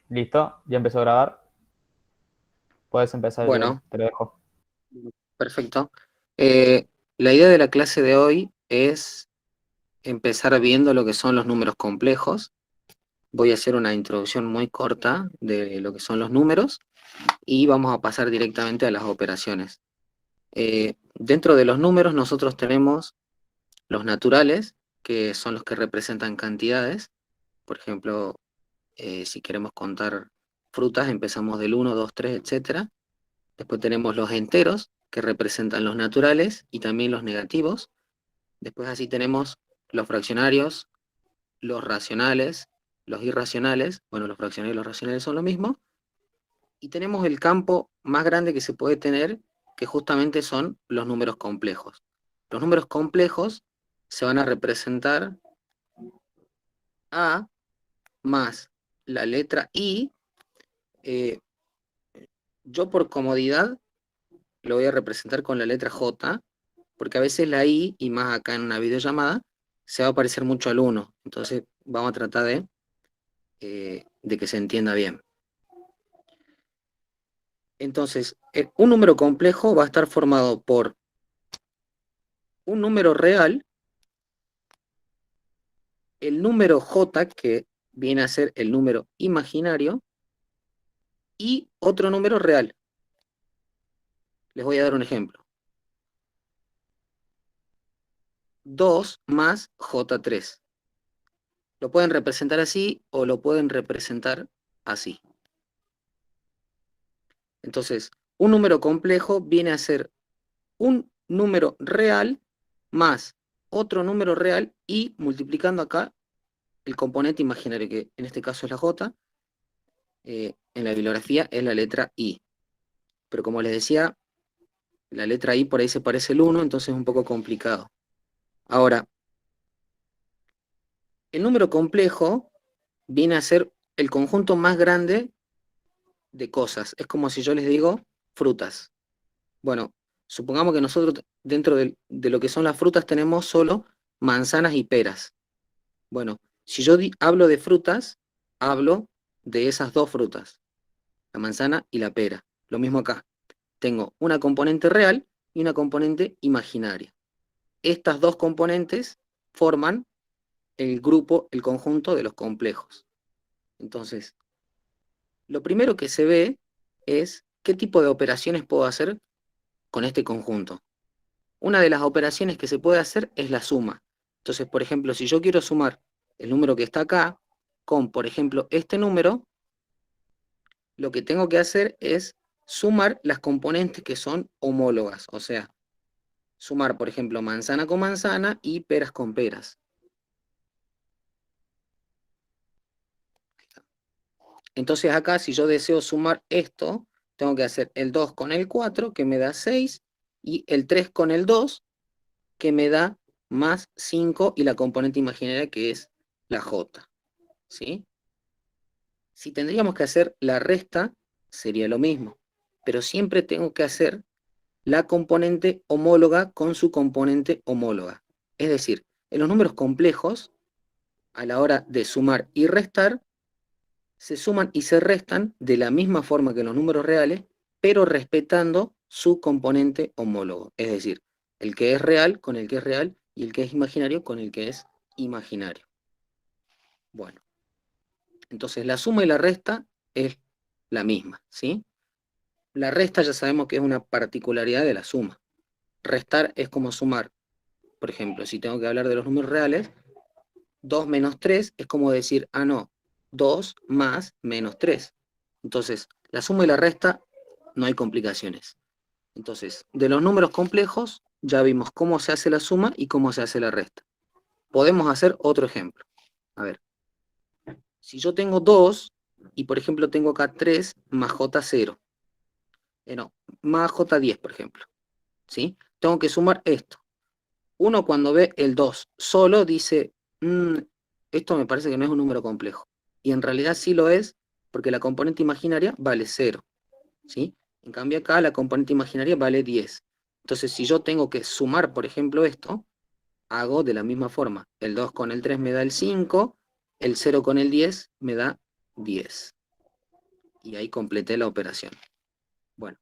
Listo, ya empezó a grabar. Puedes empezar, Joel, Bueno, te lo dejo. perfecto. Eh, la idea de la clase de hoy es empezar viendo lo que son los números complejos. Voy a hacer una introducción muy corta de lo que son los números y vamos a pasar directamente a las operaciones. Dentro de los números nosotros tenemos los naturales, que son los que representan cantidades. Por ejemplo, si queremos contar frutas, empezamos del uno, 2, 3, etcétera. Después tenemos los enteros, que representan los naturales y también los negativos. Después así tenemos los fraccionarios, los racionales, los irracionales. Bueno, los fraccionarios y los racionales son lo mismo. Y tenemos el campo más grande que se puede tener, que justamente son los números complejos. Los números complejos se van a representar A más la letra I. Eh, yo por comodidad lo voy a representar con la letra J, porque a veces la I, y más acá en una videollamada, se va a parecer mucho al uno. Entonces vamos a tratar de que se entienda bien. Entonces, un número complejo va a estar formado por un número real, el número J, que viene a ser el número imaginario, y otro número real. Les voy a dar un ejemplo. 2 más J3. Lo pueden representar así o lo pueden representar así. Entonces, un número complejo viene a ser un número real más otro número real y multiplicando acá el componente imaginario, que en este caso es la J, en la bibliografía es la letra I. Pero como les decía, la letra I por ahí se parece el 1, entonces es un poco complicado. Ahora, el número complejo viene a ser el conjunto más grande de cosas. Es como si yo les digo frutas. Bueno, supongamos que nosotros dentro de lo que son las frutas tenemos solo manzanas y peras. Bueno, si yo hablo de frutas, hablo de esas dos frutas, la manzana y la pera. Lo mismo acá. Tengo una componente real y una componente imaginaria. Estas dos componentes forman el grupo, el conjunto de los complejos. Entonces, lo primero que se ve es qué tipo de operaciones puedo hacer con este conjunto. Una de las operaciones que se puede hacer es la suma. Entonces, por ejemplo, si yo quiero sumar el número que está acá con, por ejemplo, este número, lo que tengo que hacer es sumar las componentes que son homólogas, o sea, sumar, por ejemplo, manzana con manzana y peras con peras. Entonces acá, si yo deseo sumar esto, tengo que hacer el 2 con el 4, que me da 6, y el 3 con el 2, que me da más 5, y la componente imaginaria que es la J. ¿Sí? Si tendríamos que hacer la resta, sería lo mismo, pero siempre tengo que hacer la componente homóloga con su componente homóloga. Es decir, en los números complejos, a la hora de sumar y restar, se suman y se restan de la misma forma que en los números reales, pero respetando su componente homólogo. Es decir, el que es real con el que es real y el que es imaginario con el que es imaginario. Bueno, entonces la suma y la resta es la misma, ¿sí? La resta ya sabemos que es una particularidad de la suma. Restar es como sumar. Por ejemplo, si tengo que hablar de los números reales, 2 menos 3 es como decir, ah, no, 2 más menos 3. Entonces, la suma y la resta no hay complicaciones. Entonces, de los números complejos ya vimos cómo se hace la suma y cómo se hace la resta. Podemos hacer otro ejemplo. A ver, si yo tengo 2 y por ejemplo tengo acá 3 más J0, no, más J10 por ejemplo, ¿sí? Tengo que sumar esto. Uno cuando ve el 2 solo dice, esto me parece que no es un número complejo. Y en realidad sí lo es, porque la componente imaginaria vale 0, ¿sí? En cambio acá la componente imaginaria vale 10. Entonces si yo tengo que sumar, por ejemplo, esto, hago de la misma forma. El 2 con el 3 me da el 5, el 0 con el 10 me da 10. Y ahí completé la operación. Bueno,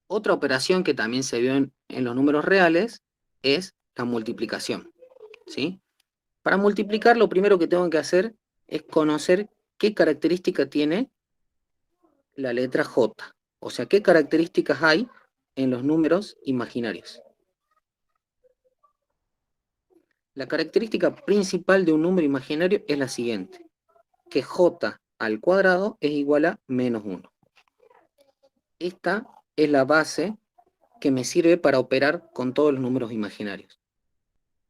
otra operación que también se vio en los números reales es la multiplicación, ¿sí? Para multiplicar, lo primero que tengo que hacer es conocer qué característica tiene la letra J. O sea, qué características hay en los números imaginarios. La característica principal de un número imaginario es la siguiente, que J al cuadrado es igual a menos 1. Esta es la base que me sirve para operar con todos los números imaginarios.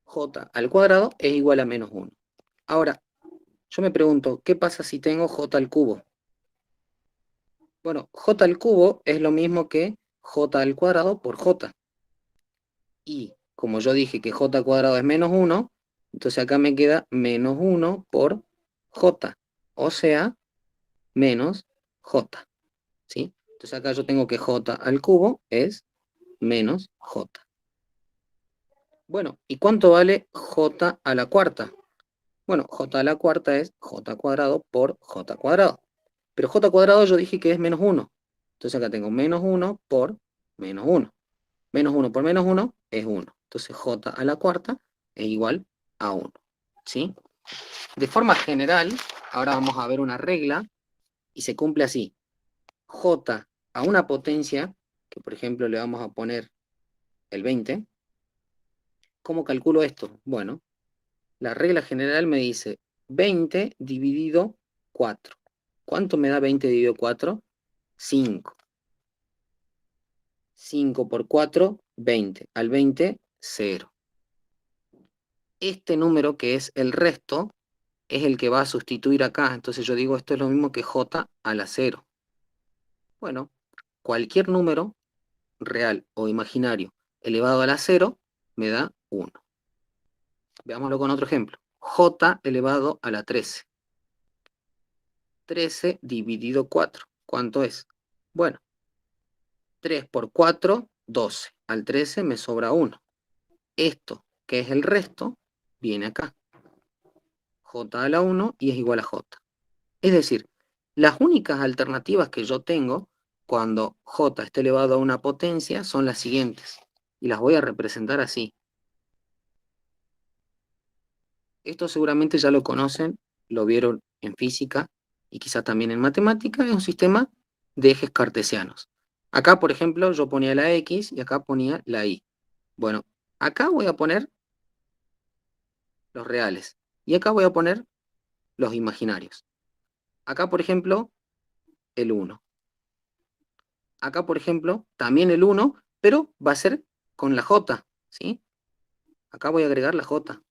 J al cuadrado es igual a menos 1. Ahora, yo me pregunto, ¿qué pasa si tengo J al cubo? Bueno, J al cubo es lo mismo que J al cuadrado por J. Y como yo dije que J al cuadrado es menos 1, entonces acá me queda menos 1 por J. O sea, menos J. ¿Sí? Entonces acá yo tengo que J al cubo es menos J. Bueno, ¿y cuánto vale J a la cuarta? Bueno, J a la cuarta es J cuadrado por J cuadrado. Pero J cuadrado yo dije que es menos 1. Entonces acá tengo menos 1 por menos 1. Menos 1 por menos 1 es 1. Entonces J a la cuarta es igual a 1. ¿Sí? De forma general, ahora vamos a ver una regla y se cumple así. J a una potencia, que por ejemplo le vamos a poner el 20. ¿Cómo calculo esto? Bueno, la regla general me dice 20 dividido 4. ¿Cuánto me da 20 dividido 4? 5. 5 por 4, 20. Al 20, 0. Este número que es el resto es el que va a sustituir acá. Entonces yo digo esto es lo mismo que J a la 0. Bueno, cualquier número real o imaginario elevado a la 0 me da 1. Veámoslo con otro ejemplo. J elevado a la 13. 13 dividido 4. ¿Cuánto es? Bueno, 3 por 4, 12. Al 13 me sobra 1. Esto, que es el resto, viene acá. J a la 1 y es igual a J. Es decir, las únicas alternativas que yo tengo cuando J está elevado a una potencia son las siguientes. Y las voy a representar así. Esto seguramente ya lo conocen, lo vieron en física y quizá también en matemática. Es un sistema de ejes cartesianos. Acá, por ejemplo, yo ponía la X y acá ponía la Y. Bueno, acá voy a poner los reales y acá voy a poner los imaginarios. Acá, por ejemplo, el 1. Acá, por ejemplo, también el 1, pero va a ser con la J, ¿sí? Acá voy a agregar la J.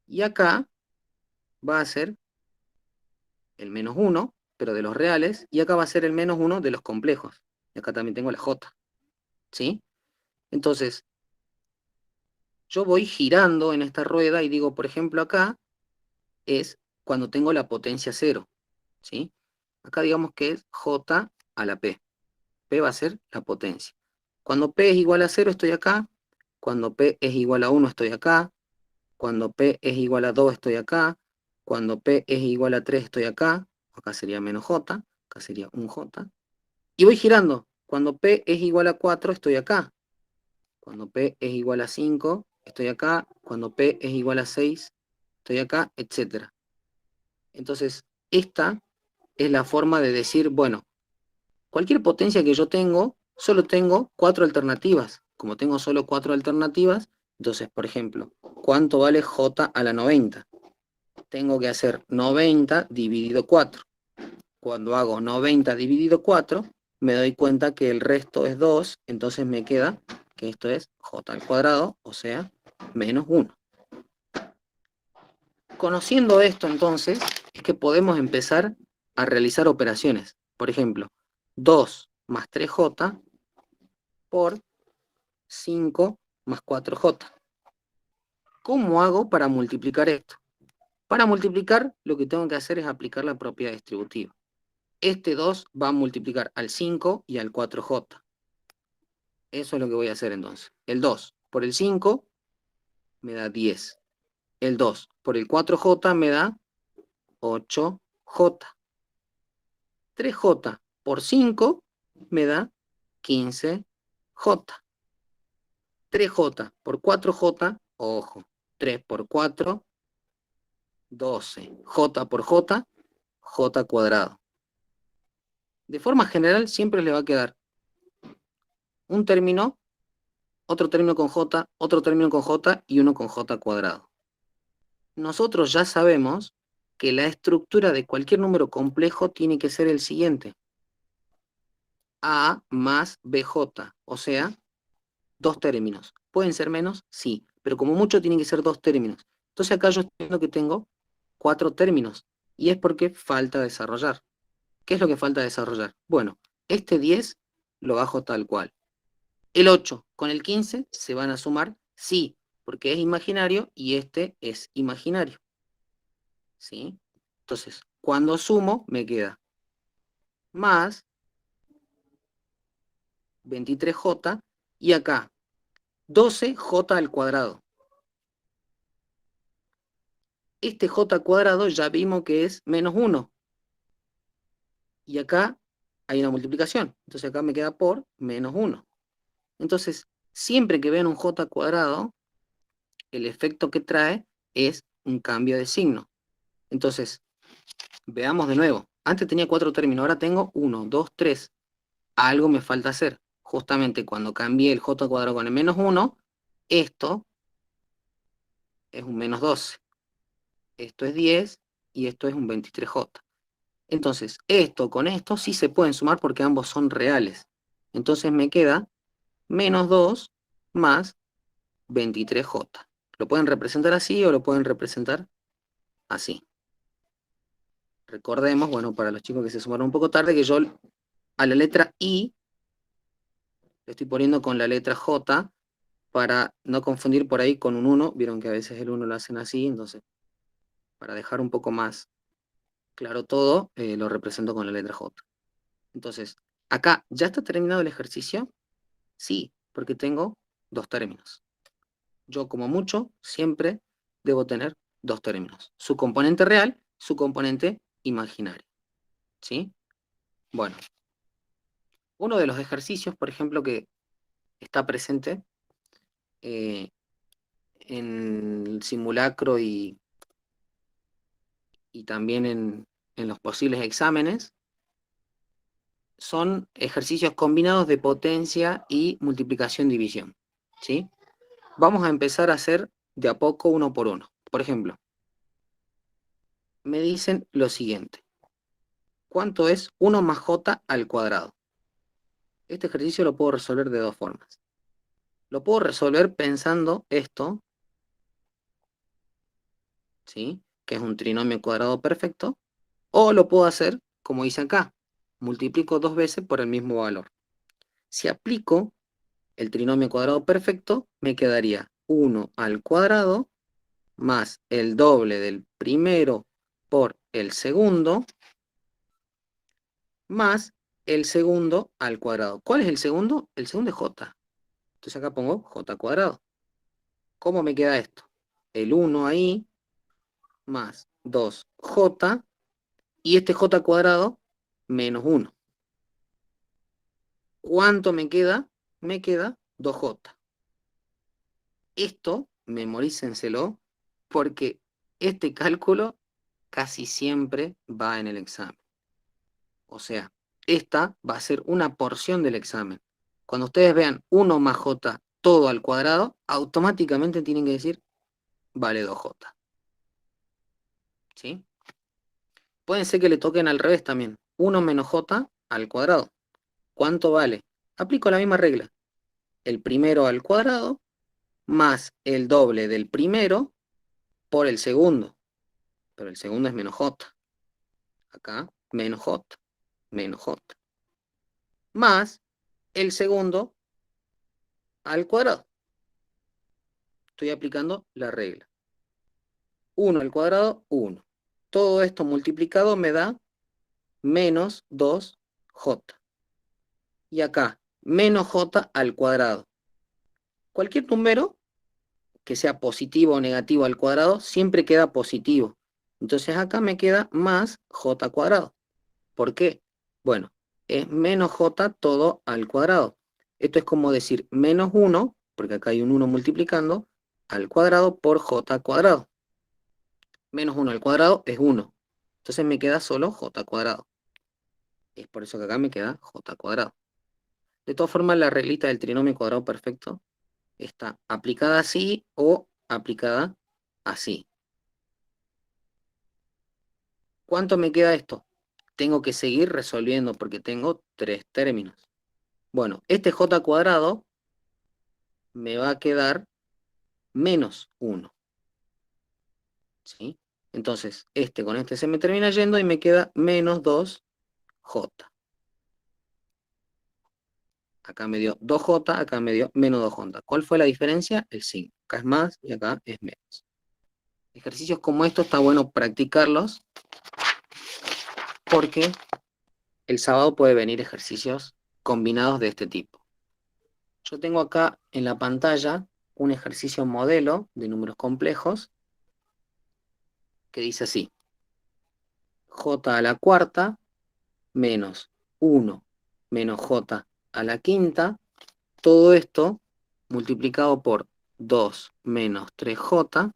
Y acá va a ser el menos 1, pero de los reales, y acá va a ser el menos 1 de los complejos. Y acá también tengo la J, ¿sí? Entonces, yo voy girando en esta rueda y digo, por ejemplo, acá es cuando tengo la potencia 0, ¿sí? Acá digamos que es J a la P. P va a ser la potencia. Cuando P es igual a 0 estoy acá, cuando P es igual a 1 estoy acá, cuando P es igual a 2 estoy acá, cuando P es igual a 3 estoy acá, acá sería menos J, acá sería un J, y voy girando. Cuando P es igual a 4 estoy acá, cuando P es igual a 5 estoy acá, cuando P es igual a 6 estoy acá, etc. Entonces, esta es la forma de decir, bueno, cualquier potencia que yo tengo, solo tengo 4 alternativas. Como tengo solo 4 alternativas, entonces, por ejemplo, ¿cuánto vale J a la 90? Tengo que hacer 90 dividido 4. Cuando hago 90 dividido 4, me doy cuenta que el resto es 2, entonces me queda que esto es J al cuadrado, o sea, menos 1. Conociendo esto, entonces, es que podemos empezar a realizar operaciones. Por ejemplo, 2 más 3J por 5 más 4J. ¿Cómo hago para multiplicar esto? Para multiplicar, lo que tengo que hacer es aplicar la propiedad distributiva. Este 2 va a multiplicar al 5 y al 4J. Eso es lo que voy a hacer entonces. El 2 por el 5 me da 10. El 2 por el 4J me da 8j. 3j por 5 me da 15j. 3j por 4j, ojo, 3 por 4, 12. J por j, j cuadrado. De forma general siempre le va a quedar un término, otro término con j, otro término con j y uno con j cuadrado. Nosotros ya sabemos que la estructura de cualquier número complejo tiene que ser el siguiente. A más BJ, o sea, dos términos. ¿Pueden ser menos? Sí, pero como mucho tienen que ser dos términos. Entonces acá yo estoy viendo que tengo 4 términos, y es porque falta desarrollar. ¿Qué es lo que falta desarrollar? Bueno, este 10 lo bajo tal cual. El 8 con el 15 se van a sumar, sí, porque es imaginario y este es imaginario. ¿Sí? Entonces, cuando sumo, me queda más 23j, y acá 12j al cuadrado. Este j cuadrado ya vimos que es menos 1. Y acá hay una multiplicación. Entonces acá me queda por menos 1. Entonces, siempre que vean un j cuadrado, el efecto que trae es un cambio de signo. Entonces, veamos de nuevo. Antes tenía 4 términos, ahora tengo 1, 2, 3. Algo me falta hacer. Justamente cuando cambié el j cuadrado con el menos 1, esto es un menos 12. Esto es 10 y esto es un 23j. Entonces, esto con esto sí se pueden sumar porque ambos son reales. Entonces me queda menos 2 más 23j. Lo pueden representar así o lo pueden representar así. Recordemos, bueno, para los chicos que se sumaron un poco tarde, que yo a la letra I le estoy poniendo con la letra J para no confundir por ahí con un 1. Vieron que a veces el 1 lo hacen así, entonces para dejar un poco más claro todo, lo represento con la letra J. Entonces, acá, ¿ya está terminado el ejercicio? Sí, porque tengo dos términos. Yo, como mucho, siempre debo tener dos términos. Su componente real, su componente imaginario. ¿Sí? Bueno, uno de los ejercicios, por ejemplo, que está presente en el simulacro y también en los posibles exámenes, son ejercicios combinados de potencia y multiplicación-división. ¿Sí? Vamos a empezar a hacer de a poco uno por uno. Por ejemplo, me dicen lo siguiente. ¿Cuánto es 1 más j al cuadrado? Este ejercicio lo puedo resolver de dos formas. Lo puedo resolver pensando esto, ¿sí? Que es un trinomio cuadrado perfecto, o lo puedo hacer como dice acá. Multiplico 2 veces por el mismo valor. Si aplico el trinomio cuadrado perfecto, me quedaría 1 al cuadrado más el doble del primero por el segundo, más el segundo al cuadrado. ¿Cuál es el segundo? El segundo es j. Entonces acá pongo j cuadrado. ¿Cómo me queda esto? El 1 ahí, más 2j, y este j cuadrado, menos 1. ¿Cuánto me queda? Me queda 2j. Esto, memorícenselo, porque este cálculo casi siempre va en el examen. O sea, esta va a ser una porción del examen. Cuando ustedes vean 1 más j todo al cuadrado, automáticamente tienen que decir, vale 2j. ¿Sí? Puede ser que le toquen al revés también. 1 menos j al cuadrado. ¿Cuánto vale? Aplico la misma regla. El primero al cuadrado más el doble del primero por el segundo. Pero el segundo es menos j. Acá, menos j. Menos j. Más el segundo al cuadrado. Estoy aplicando la regla. 1 al cuadrado, 1. Todo esto multiplicado me da menos 2j. Y acá, menos j al cuadrado. Cualquier número que sea positivo o negativo al cuadrado siempre queda positivo. Entonces acá me queda más j cuadrado. ¿Por qué? Bueno, es menos j todo al cuadrado. Esto es como decir menos 1, porque acá hay un 1 multiplicando, al cuadrado por j cuadrado. Menos 1 al cuadrado es 1. Entonces me queda solo j cuadrado. Es por eso que acá me queda j cuadrado. De todas formas, la reglita del trinomio cuadrado perfecto está aplicada así o aplicada así. ¿Cuánto me queda esto? Tengo que seguir resolviendo porque tengo 3 términos. Bueno, este j cuadrado me va a quedar menos 1. ¿Sí? Entonces, este con este se me termina yendo y me queda menos 2j. Acá me dio 2j, acá me dio menos 2j. ¿Cuál fue la diferencia? El signo. Acá es más y acá es menos. Ejercicios como estos está bueno practicarlos porque el sábado puede venir ejercicios combinados de este tipo. Yo tengo acá en la pantalla un ejercicio modelo de números complejos que dice así: j a la cuarta menos 1 menos j a la quinta, todo esto multiplicado por 2 menos 3j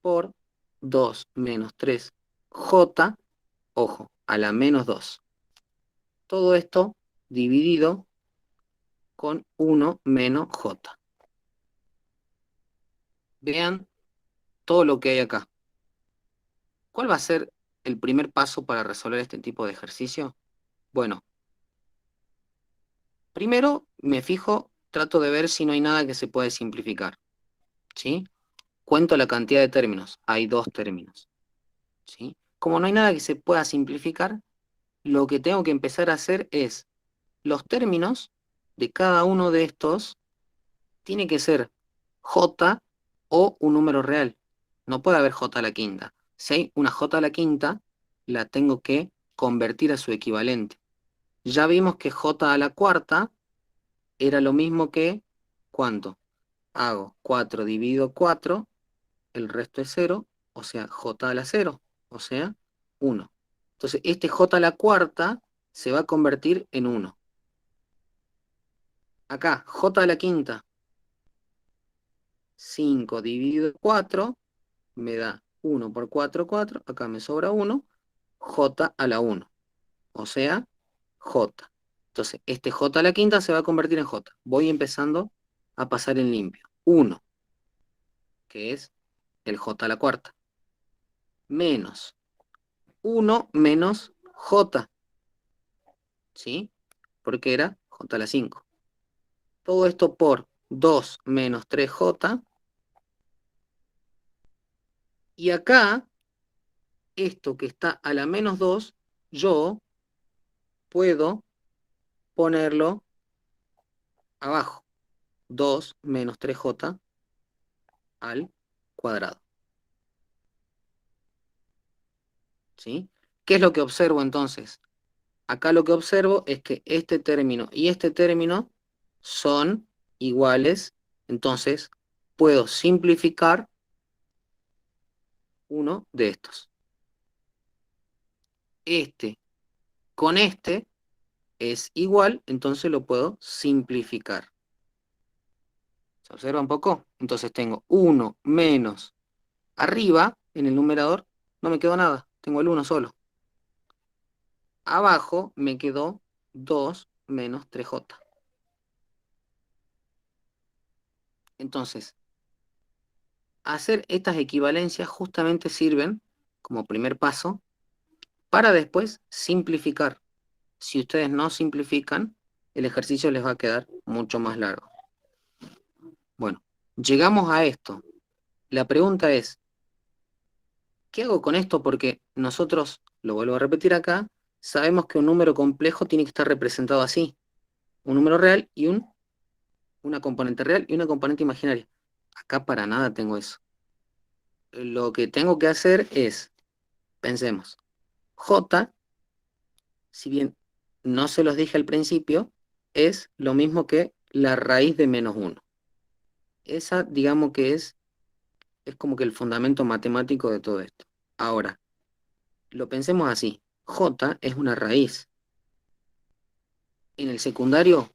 por 2 menos 3j, ojo, a la menos 2. Todo esto dividido con 1 menos j. Vean todo lo que hay acá. ¿Cuál va a ser el primer paso para resolver este tipo de ejercicio? Bueno, primero me fijo, trato de ver si no hay nada que se puede simplificar. ¿Sí? Cuento la cantidad de términos. Hay 2 términos. ¿Sí? Como no hay nada que se pueda simplificar, lo que tengo que empezar a hacer es los términos de cada uno de estos tiene que ser j o un número real. No puede haber j a la quinta. Si hay una j a la quinta, la tengo que convertir a su equivalente. Ya vimos que j a la cuarta era lo mismo que, ¿cuánto? Hago 4 dividido 4, el resto es 0, o sea, j a la 0, o sea, 1. Entonces, este j a la cuarta se va a convertir en 1. Acá, j a la quinta, 5 dividido 4, me da 1 por 4, 4, acá me sobra 1, j a la 1, o sea, j. Entonces, este j a la quinta se va a convertir en j. Voy empezando a pasar en limpio. 1, que es el j a la cuarta, menos 1 menos j, ¿sí? Porque era j a la 5. Todo esto por 2 menos 3j. Y acá, esto que está a la menos 2, yo puedo ponerlo abajo. 2 menos 3j al cuadrado. ¿Sí? ¿Qué es lo que observo entonces? Acá lo que observo es que este término y este término son iguales. Entonces, puedo simplificar uno de estos. Este con este es igual, entonces lo puedo simplificar. ¿Se observa un poco? Entonces tengo 1 menos arriba, en el numerador, no me quedó nada, tengo el 1 solo. Abajo me quedó 2 menos 3j. Entonces, hacer estas equivalencias justamente sirven como primer paso para después simplificar. Si ustedes no simplifican, el ejercicio les va a quedar mucho más largo. Bueno, llegamos a esto. La pregunta es, ¿qué hago con esto? Porque nosotros, lo vuelvo a repetir acá, sabemos que un número complejo tiene que estar representado así. Un número real y una componente real y una componente imaginaria. Acá para nada tengo eso. Lo que tengo que hacer es, pensemos, j, si bien no se los dije al principio, es lo mismo que la raíz de menos 1. Esa, digamos que es Es como que el fundamento matemático de todo esto. Ahora, lo pensemos así. J es una raíz. En el secundario,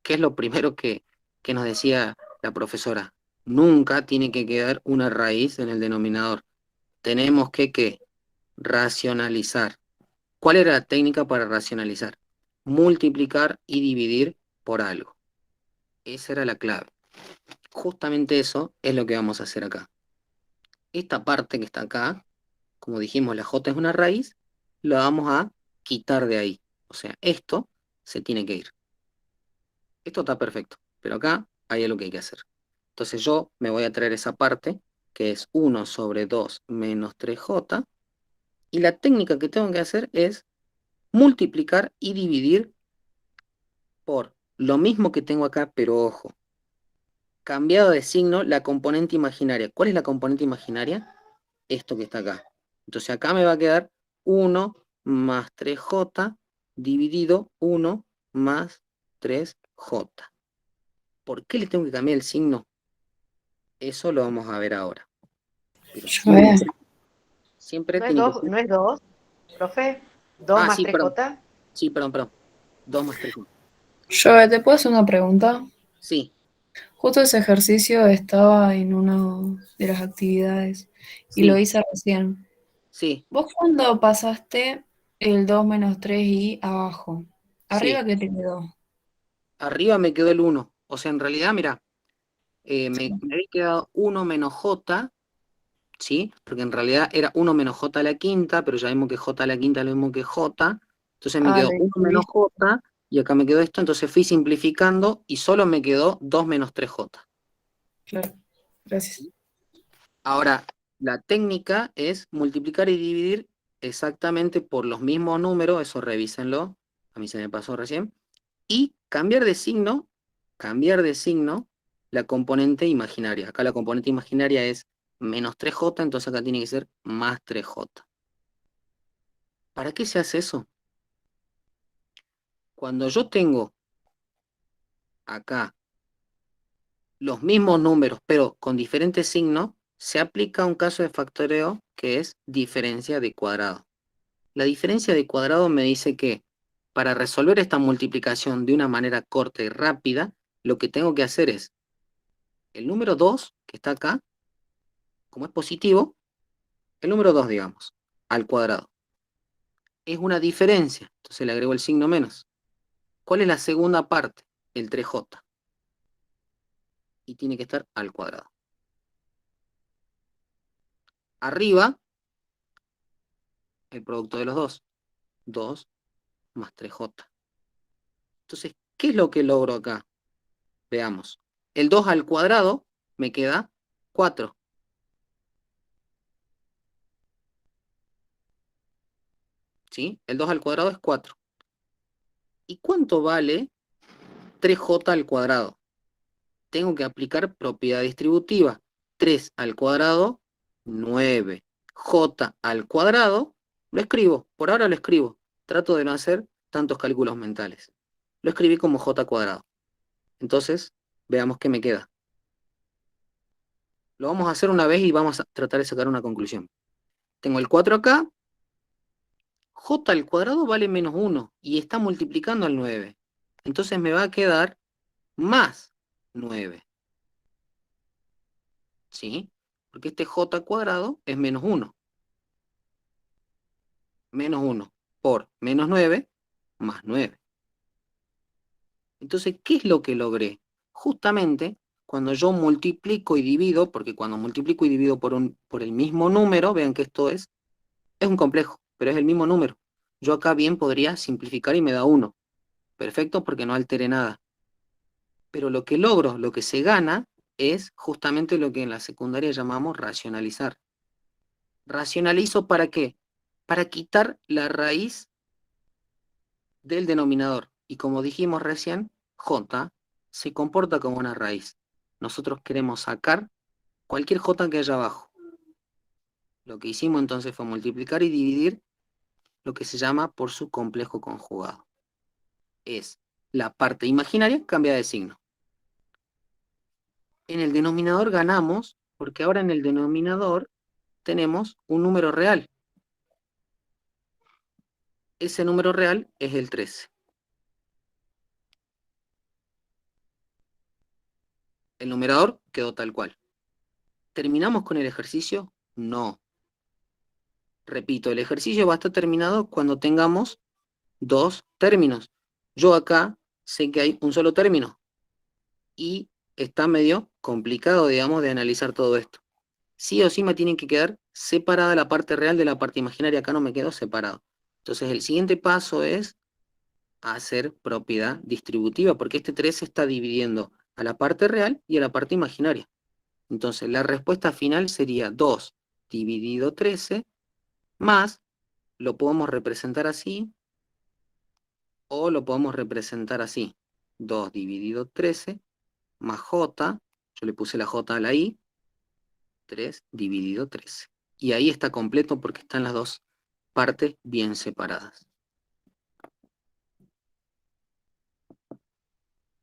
¿qué es lo primero que nos decía la profesora? Nunca tiene que quedar una raíz en el denominador. Tenemos que, ¿qué? Racionalizar. ¿Cuál era la técnica para racionalizar? Multiplicar y dividir por algo. Esa era la clave. Justamente eso es lo que vamos a hacer acá. Esta parte que está acá, como dijimos, la J es una raíz, la vamos a quitar de ahí. O sea, esto se tiene que ir. Esto está perfecto, pero acá hay algo que hay que hacer. Entonces yo me voy a traer esa parte, que es 1 sobre 2 menos 3J, y la técnica que tengo que hacer es multiplicar y dividir por lo mismo que tengo acá, pero ojo, cambiado de signo la componente imaginaria. ¿Cuál es la componente imaginaria? Esto que está acá. Entonces acá me va a quedar 1 más 3J dividido 1 más 3J. ¿Por qué le tengo que cambiar el signo? Eso lo vamos a ver ahora. Pero Joder. siempre ¿No es tiene que 2, ser... no es 2, profe? 2 más Sí, perdón. 3J. Sí, perdón. 2 más 3J. Joder, ¿te puedo hacer una pregunta? Sí, Justo ese ejercicio estaba en una de las actividades y lo sí, hice recién. sí, ¿Vos cuando pasaste el 2 menos 3y abajo? sí. ¿Arriba qué te quedó? Arriba me quedó el 1. O sea, en realidad, mira, Sí. me había quedado 1 menos J, ¿sí? Porque en realidad era 1 menos J a la quinta, pero ya vimos que J a la quinta es lo mismo que J. Entonces me Ah, lo quedó 1 menos distribuiste. J y acá me quedó esto. Entonces fui simplificando y solo me quedó 2 menos 3J. Claro, gracias. Ahora, la técnica es multiplicar y dividir exactamente por los mismos números, eso revísenlo, a mí se me pasó recién, y cambiar de signo la componente imaginaria. Acá la componente imaginaria es menos 3J, entonces acá tiene que ser más 3J. ¿Para qué se hace eso? Cuando yo tengo acá los mismos números, pero con diferentes signos, se aplica un caso de factoreo que es diferencia de cuadrado. La diferencia de cuadrado me dice que para resolver esta multiplicación de una manera corta y rápida, lo que tengo que hacer es el número 2, que está acá, como es positivo, el número 2, digamos, al cuadrado. Es una diferencia, entonces le agrego el signo menos. ¿Cuál es la segunda parte? El 3J. Y tiene que estar al cuadrado. Arriba, el producto de los dos. 2 más 3J. Entonces, ¿qué es lo que logro acá? Veamos. El 2 al cuadrado me queda 4. ¿Sí? El 2 al cuadrado es 4. ¿Y cuánto vale 3J al cuadrado? Tengo que aplicar propiedad distributiva. 3 al cuadrado, 9. J al cuadrado, lo escribo, por ahora lo escribo. Trato de no hacer tantos cálculos mentales. Lo escribí como J cuadrado. Entonces, veamos qué me queda. Lo vamos a hacer una vez y vamos a tratar de sacar una conclusión. Tengo el 4 acá. J al cuadrado vale menos 1 y está multiplicando al 9. Entonces me va a quedar más 9. ¿Sí? Porque este J cuadrado es menos 1. Menos 1 por menos 9 más 9. Entonces, ¿qué es lo que logré? Justamente cuando yo multiplico y divido, porque cuando multiplico y divido por el mismo número, vean que esto es un complejo, pero es el mismo número. Yo acá bien podría simplificar y me da 1. Perfecto, porque no alteré nada. Pero lo que logro, lo que se gana, es justamente lo que en la secundaria llamamos racionalizar. ¿Racionalizo para qué? Para quitar la raíz del denominador. Y como dijimos recién, J se comporta como una raíz. Nosotros queremos sacar cualquier J que haya abajo. Lo que hicimos entonces fue multiplicar y dividir lo que se llama por su complejo conjugado. Es la parte imaginaria cambiada de signo. En el denominador ganamos Porque ahora en el denominador tenemos un número real. Ese número real es el 13. El numerador quedó tal cual. ¿Terminamos con el ejercicio? No. Repito, el ejercicio va a estar terminado cuando tengamos dos términos. Yo acá sé que hay un solo término y está medio complicado, digamos, de analizar todo esto. Sí o sí me tienen que quedar separada la parte real de la parte imaginaria. Acá no me quedo separado. Entonces el siguiente paso es hacer propiedad distributiva, porque este 13 está dividiendo a la parte real y a la parte imaginaria. Entonces la respuesta final sería 2 dividido 13 más, lo podemos representar así, o lo podemos representar así. 2 dividido 13 más j, yo le puse la j a la i, 3 dividido 13. Y ahí está completo porque están las dos partes bien separadas.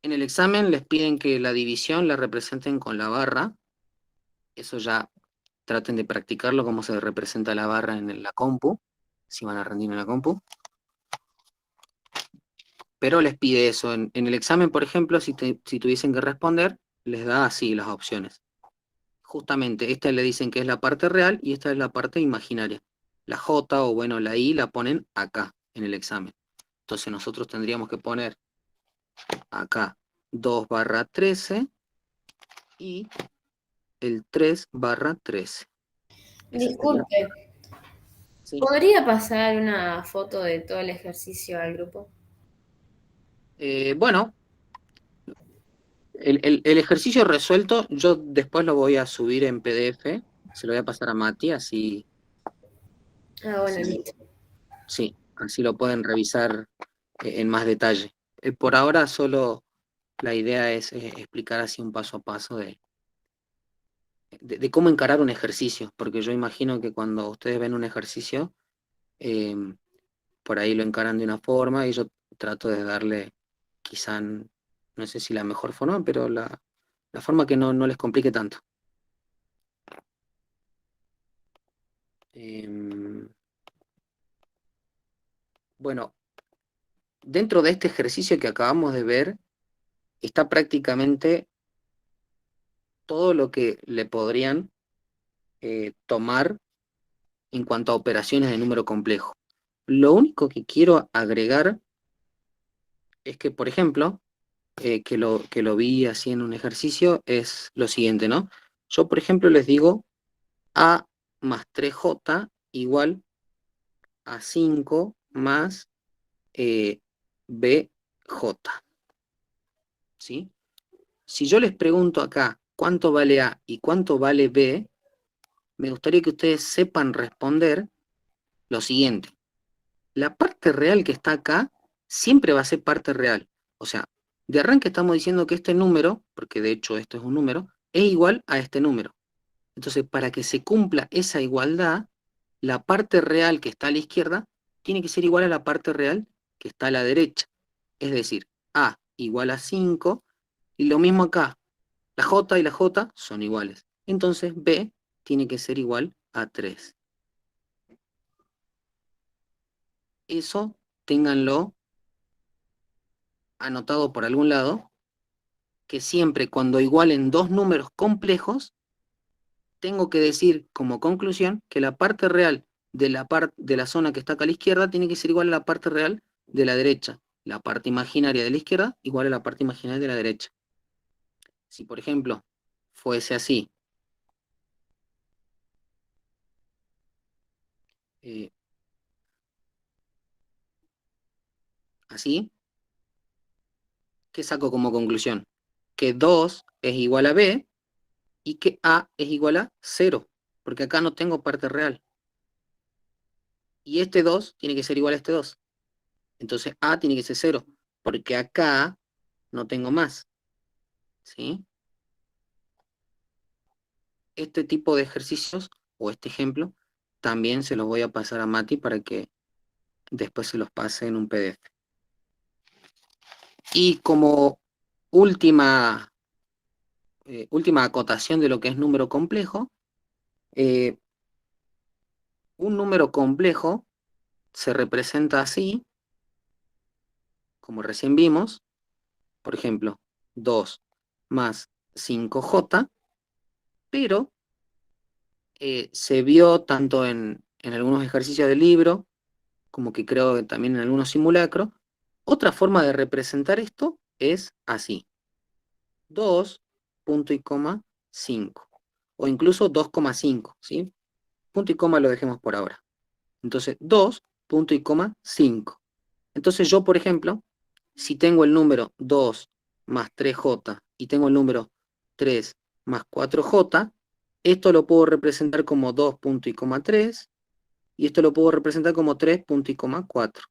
En el examen les piden que la división la representen con la barra. Eso ya traten de practicarlo, cómo se representa la barra en la compu, si van a rendir en la compu. Pero les pide eso. En el examen, por ejemplo, si tuviesen que responder, les da así las opciones. Justamente, esta le dicen que es la parte real y esta es la parte imaginaria. La J o bueno, la I la ponen acá, en el examen. Entonces nosotros tendríamos que poner acá 2/13 y el 3/13. Ese sería. Disculpe, Sí. ¿podría pasar una foto de todo el ejercicio al grupo? Bueno, el ejercicio resuelto, yo después lo voy a subir en PDF, se lo voy a pasar a Mati, así, Ah, bueno, sí, listo. sí, así lo pueden revisar en más detalle. Por ahora solo la idea es explicar así un paso a paso de cómo encarar un ejercicio, porque yo imagino que cuando ustedes ven un ejercicio, eh, por ahí lo encaran de una forma y yo trato de darle quizá, no sé si la mejor forma, pero la forma que no les complique tanto. Bueno, dentro de este ejercicio que acabamos de ver, está prácticamente todo lo que le podrían tomar en cuanto a operaciones de número complejo. Lo único que quiero agregar es que, por ejemplo, que lo vi así en un ejercicio, es lo siguiente, ¿no? Yo, por ejemplo, les digo A más 3J igual a 5 más BJ. ¿Sí? Si yo les pregunto acá cuánto vale A y cuánto vale B, me gustaría que ustedes sepan responder lo siguiente. La parte real que está acá siempre va a ser parte real. O sea, de arranque estamos diciendo que este número, porque de hecho esto es un número, es igual a este número. Entonces, para que se cumpla esa igualdad, la parte real que está a la izquierda tiene que ser igual a la parte real que está a la derecha. Es decir, A igual a 5, y lo mismo acá. La J y la J son iguales. Entonces B tiene que ser igual a 3. Eso ténganlo anotado por algún lado, que siempre cuando igualen dos números complejos, tengo que decir como conclusión que la parte real de la zona que está acá a la izquierda tiene que ser igual a la parte real de la derecha. La parte imaginaria de la izquierda igual a la parte imaginaria de la derecha. Si, por ejemplo, fuese así, así, ¿qué saco como conclusión? Que 2 es igual a B y que A es igual a 0, porque acá no tengo parte real. Y este 2 tiene que ser igual a este 2. Entonces A tiene que ser 0, porque acá no tengo más. ¿Sí? Este tipo de ejercicios, o este ejemplo, también se los voy a pasar a Mati para que después se los pase en un PDF. Y como última última acotación de lo que es número complejo. Un número complejo se representa así, como recién vimos, por ejemplo, 2 más 5j, pero se vio tanto en algunos ejercicios del libro, como que creo que también en algunos simulacros. Otra forma de representar esto es así: 2, punto y coma, 5. O incluso 2,5, ¿sí? Punto y coma lo dejemos por ahora. Entonces, 2, punto y coma, 5. Entonces yo, por ejemplo, si tengo el número 2 más 3j y tengo el número 3 más 4j, esto lo puedo representar como 2, punto y coma, 3, y esto lo puedo representar como 3, punto y coma, 4.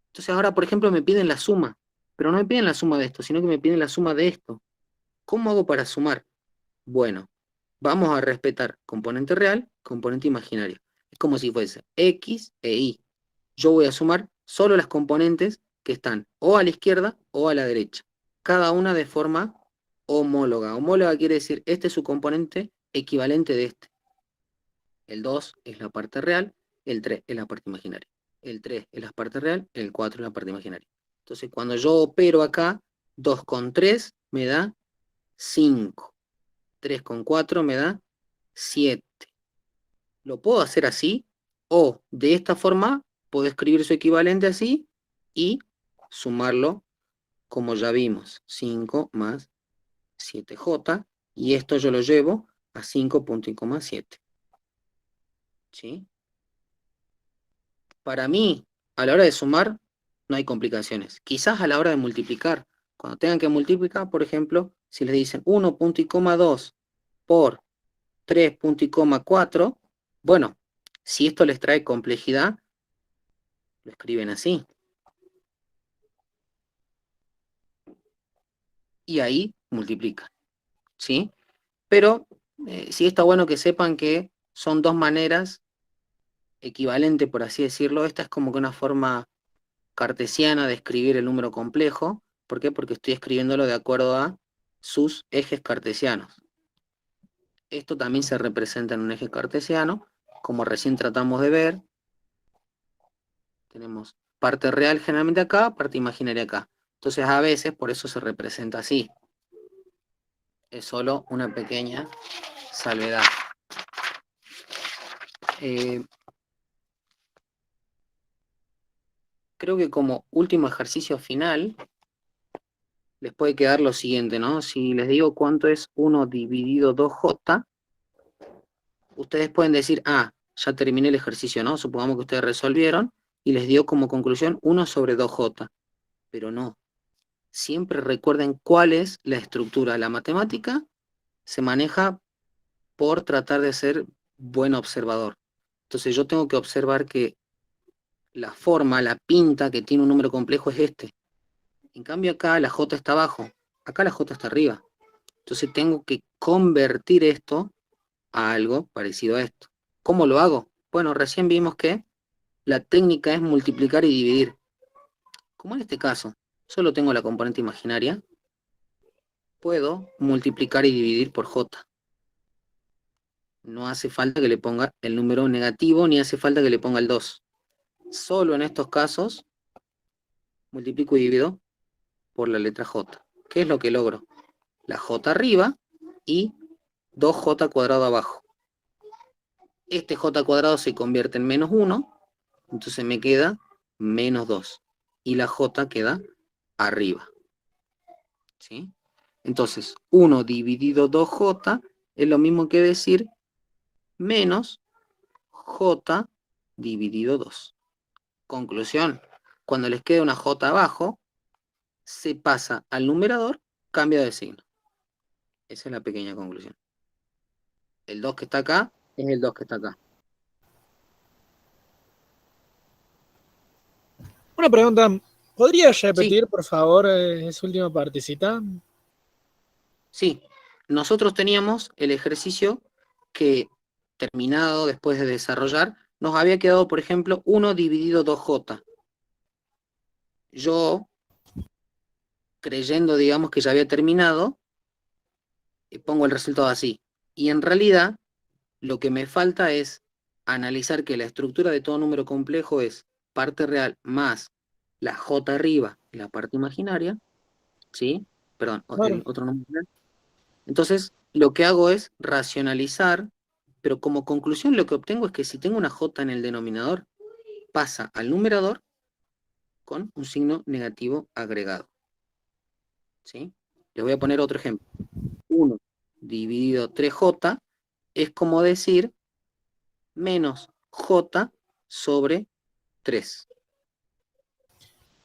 Entonces ahora, por ejemplo, me piden la suma, pero no me piden la suma de esto, sino que me piden la suma de esto. ¿Cómo hago para sumar? Bueno, vamos a respetar componente real, componente imaginario. Es como si fuese x e y. Yo voy a sumar solo las componentes que están o a la izquierda o a la derecha, cada una de forma homóloga. Homóloga quiere decir, este es su componente equivalente de este. El 2 es la parte real, el 3 es la parte imaginaria. El 3 es la parte real, el 4 es la parte imaginaria. Entonces, cuando yo opero acá, 2 con 3 me da 5. 3 con 4 me da 7. Lo puedo hacer así, o de esta forma puedo escribir su equivalente así y sumarlo como ya vimos, 5 más 7j, y esto yo lo llevo a 5,7. ¿Sí? Para mí, a la hora de sumar, no hay complicaciones. Quizás a la hora de multiplicar, cuando tengan que multiplicar, por ejemplo, si les dicen 1,2 por 3,4, bueno, si esto les trae complejidad, lo escriben así. Y ahí multiplican, ¿sí? Pero sí está bueno que sepan que son dos maneras equivalentes, por así decirlo. Esta es como que una forma cartesiana de escribir el número complejo. ¿Por qué? Porque estoy escribiéndolo de acuerdo a sus ejes cartesianos. Esto también se representa en un eje cartesiano, como recién tratamos de ver. Tenemos parte real generalmente acá, parte imaginaria acá. Entonces a veces por eso se representa así. Es solo una pequeña salvedad. Creo que como último ejercicio final les puede quedar lo siguiente, ¿no? Si les digo cuánto es 1 dividido 2j, ustedes pueden decir, ah, ya terminé el ejercicio, ¿no? Supongamos que ustedes resolvieron y les dio como conclusión 1 sobre 2j. Pero no. Siempre recuerden cuál es la estructura. La matemática se maneja por tratar de ser buen observador. Entonces yo tengo que observar que la forma, la pinta que tiene un número complejo es este. En cambio acá la j está abajo, acá la j está arriba. Entonces tengo que convertir esto a algo parecido a esto. ¿Cómo lo hago? Bueno, recién vimos que la técnica es multiplicar y dividir. Como en este caso, solo tengo la componente imaginaria, puedo multiplicar y dividir por j. No hace falta que le ponga el número negativo, ni hace falta que le ponga el 2. Solo en estos casos, multiplico y divido por la letra j. ¿Qué es lo que logro? La j arriba y 2j cuadrado abajo. Este j cuadrado se convierte en menos 1, entonces me queda menos 2. Y la j queda arriba. ¿Sí? Entonces, 1 dividido 2j es lo mismo que decir menos j dividido 2. Conclusión, cuando les quede una j abajo, se pasa al numerador, cambia de signo. Esa es la pequeña conclusión. El 2 que está acá es el 2 que está acá. Una pregunta, ¿podrías repetir, Sí. por favor, esa última partecita? Sí, nosotros teníamos el ejercicio que, terminado después de desarrollar, nos había quedado, por ejemplo, 1 dividido 2j. Yo, creyendo, digamos, que ya había terminado, pongo el resultado así. Y en realidad, lo que me falta es analizar que la estructura de todo número complejo es parte real más la j arriba y la parte imaginaria, ¿sí? Perdón, el Claro. otro número real. Entonces, lo que hago es racionalizar, pero como conclusión lo que obtengo es que si tengo una j en el denominador, pasa al numerador con un signo negativo agregado, ¿sí? Les voy a poner otro ejemplo. 1 dividido 3j es como decir menos j sobre 3.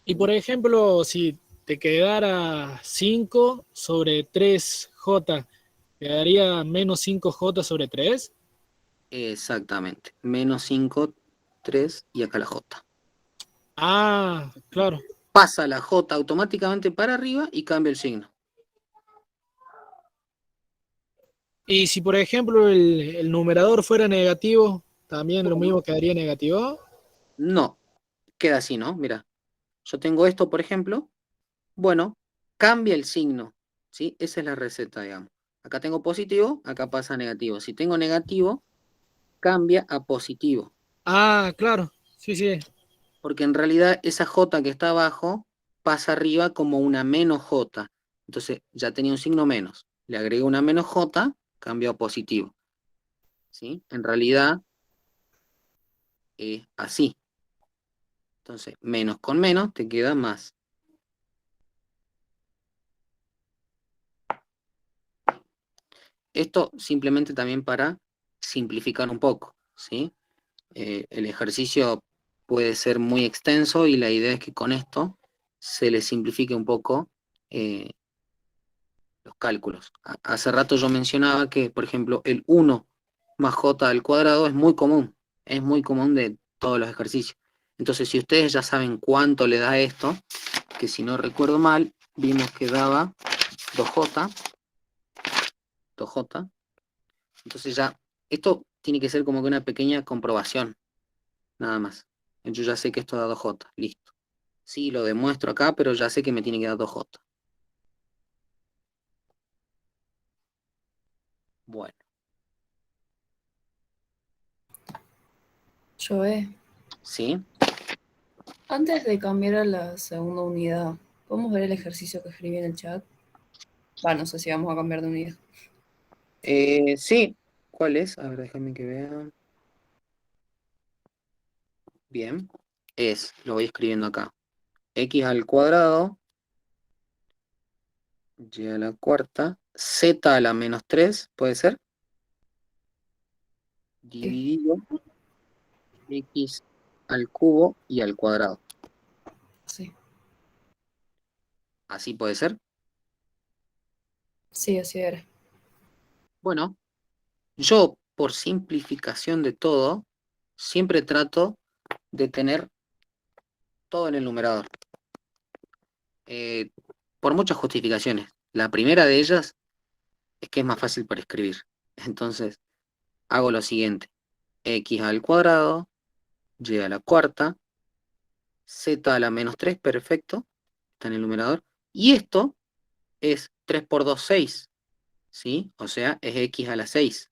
Y por ejemplo, si te quedara 5 sobre 3J, ¿quedaría menos 5J sobre 3? Exactamente. Menos 5, 3 y acá la j. Ah, claro. Pasa la j automáticamente para arriba y cambia el signo. Y si por ejemplo el numerador fuera negativo, ¿también lo mismo quedaría negativo? No, queda así, ¿no? Mira, yo tengo esto, por ejemplo. Bueno, cambia el signo, ¿sí? Esa es la receta, digamos. Acá tengo positivo, acá pasa a negativo. Si tengo negativo, cambia a positivo. Ah, claro. Sí, sí. Porque en realidad esa j que está abajo pasa arriba como una menos j. Entonces ya tenía un signo menos. Le agrego una menos j, cambio a positivo. ¿Sí? En realidad es así. Entonces, menos con menos te queda más. Esto simplemente también para simplificar un poco, ¿sí? El ejercicio puede ser muy extenso y la idea es que con esto se le simplifique un poco los cálculos. Hace rato yo mencionaba que, por ejemplo, el 1 más j al cuadrado es muy común de todos los ejercicios. Entonces, si ustedes ya saben cuánto le da esto, que si no recuerdo mal, vimos que daba 2j, entonces ya, esto tiene que ser como que una pequeña comprobación, nada más. Yo ya sé que esto da 2j, listo. Sí, lo demuestro acá, pero ya sé que me tiene que dar 2j. Bueno, Joé, ¿sí? antes de cambiar a la segunda unidad, ¿podemos ver el ejercicio que escribí en el chat? No sé si vamos a cambiar de unidad. Sí, ¿cuál es? A ver, déjame que vea. Bien, lo voy escribiendo acá. X al cuadrado, y a la cuarta, z a la menos 3, ¿puede ser? Dividido x al cubo y al cuadrado. Sí, ¿Así puede ser? sí, así era. Bueno, yo, por simplificación de todo, siempre trato de tener todo en el numerador. Eh, por muchas justificaciones. La primera de ellas es que es más fácil para escribir. Entonces, hago lo siguiente. X al cuadrado, y a la cuarta, z a la menos 3, perfecto, está en el numerador. Y esto es 3 por 2, 6, ¿sí? O sea, es x a la 6.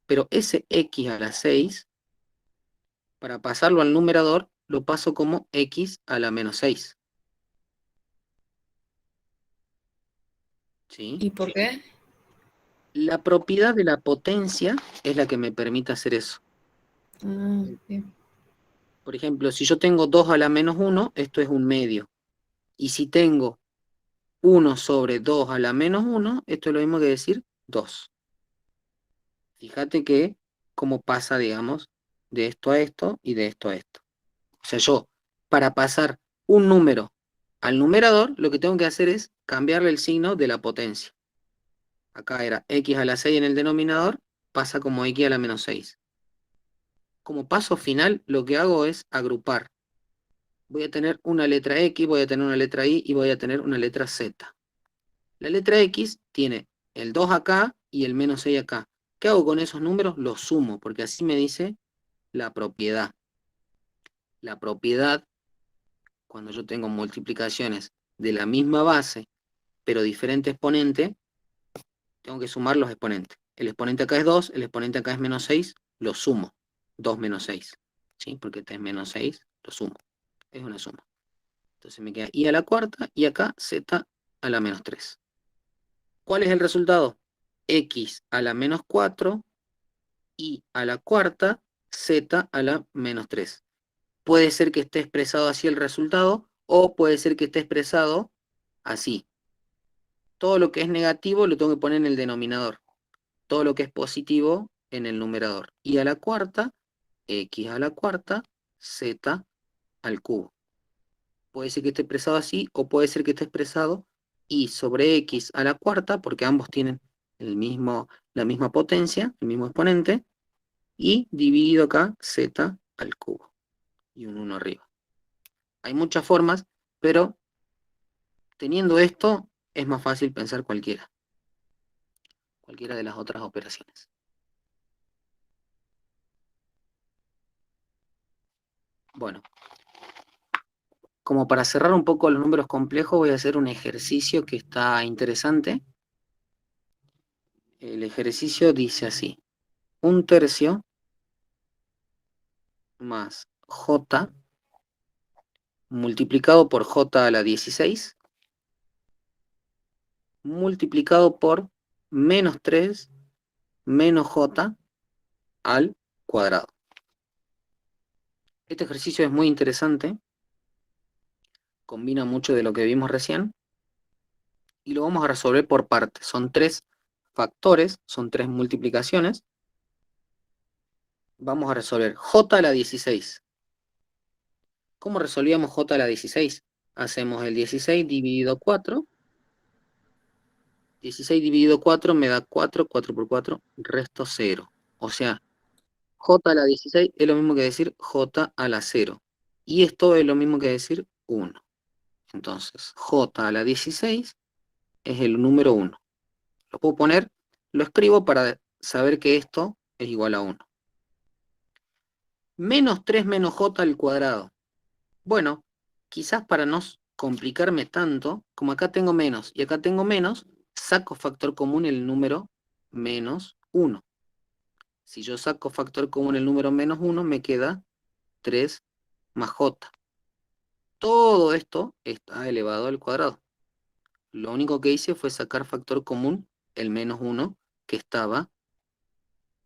Pero ese x a la 6, para pasarlo al numerador, lo paso como x a la menos 6. ¿Sí? ¿Y por qué? La propiedad de la potencia es la que me permite hacer eso. Ah, sí. Por ejemplo, si yo tengo 2 a la menos 1, esto es un medio. Y si tengo 1 sobre 2 a la menos 1, esto es lo mismo que decir 2. Fíjate que cómo pasa, digamos, de esto a esto y de esto a esto. O sea, yo, para pasar un número al numerador, lo que tengo que hacer es cambiarle el signo de la potencia. Acá era x a la 6 en el denominador, pasa como x a la menos 6. Como paso final, lo que hago es agrupar. Voy a tener una letra X, voy a tener una letra Y y voy a tener una letra Z. La letra X tiene el 2 acá y el menos 6 acá. ¿Qué hago con esos números? Los sumo, porque así me dice la propiedad. La propiedad, cuando yo tengo multiplicaciones de la misma base, pero diferente exponente, tengo que sumar los exponentes. El exponente acá es 2, el exponente acá es menos 6, lo sumo. 2 menos 6, ¿sí? Porque este es menos 6, lo sumo. Es una suma. Entonces me queda y a la cuarta, y acá z a la menos 3. ¿Cuál es el resultado? X a la menos 4, y a la cuarta, z a la menos 3. Puede ser que esté expresado así el resultado, o puede ser que esté expresado así. Todo lo que es negativo lo tengo que poner en el denominador. Todo lo que es positivo en el numerador. Y a la cuarta, x a la cuarta, z al cubo. Puede ser que esté expresado así, o puede ser que esté expresado y sobre x a la cuarta, porque ambos tienen la misma potencia, el mismo exponente, y dividido acá z al cubo. Y un 1 arriba. Hay muchas formas, pero teniendo esto, es más fácil pensar cualquiera de las otras operaciones. Bueno, como para cerrar un poco los números complejos, voy a hacer un ejercicio que está interesante. El ejercicio dice así: 1/3 más j multiplicado por j a la 16 multiplicado por menos 3 menos j al cuadrado. Este ejercicio es muy interesante, combina mucho de lo que vimos recién, y lo vamos a resolver por partes. Son 3 factores, son 3 multiplicaciones. Vamos a resolver j a la 16. ¿Cómo resolvíamos j a la 16? Hacemos el 16 dividido 4. 16 dividido 4 me da 4, 4 por 4, resto 0. O sea, j a la 16 es lo mismo que decir j a la 0. Y esto es lo mismo que decir 1. Entonces, j a la 16 es el número 1. Lo puedo poner, lo escribo para saber que esto es igual a 1. Menos 3 menos j al cuadrado. Bueno, quizás para no complicarme tanto, como acá tengo menos y acá tengo menos, saco factor común el número menos 1. Si yo saco factor común el número menos 1, me queda 3 más j. Todo esto está elevado al cuadrado. Lo único que hice fue sacar factor común el menos 1, que estaba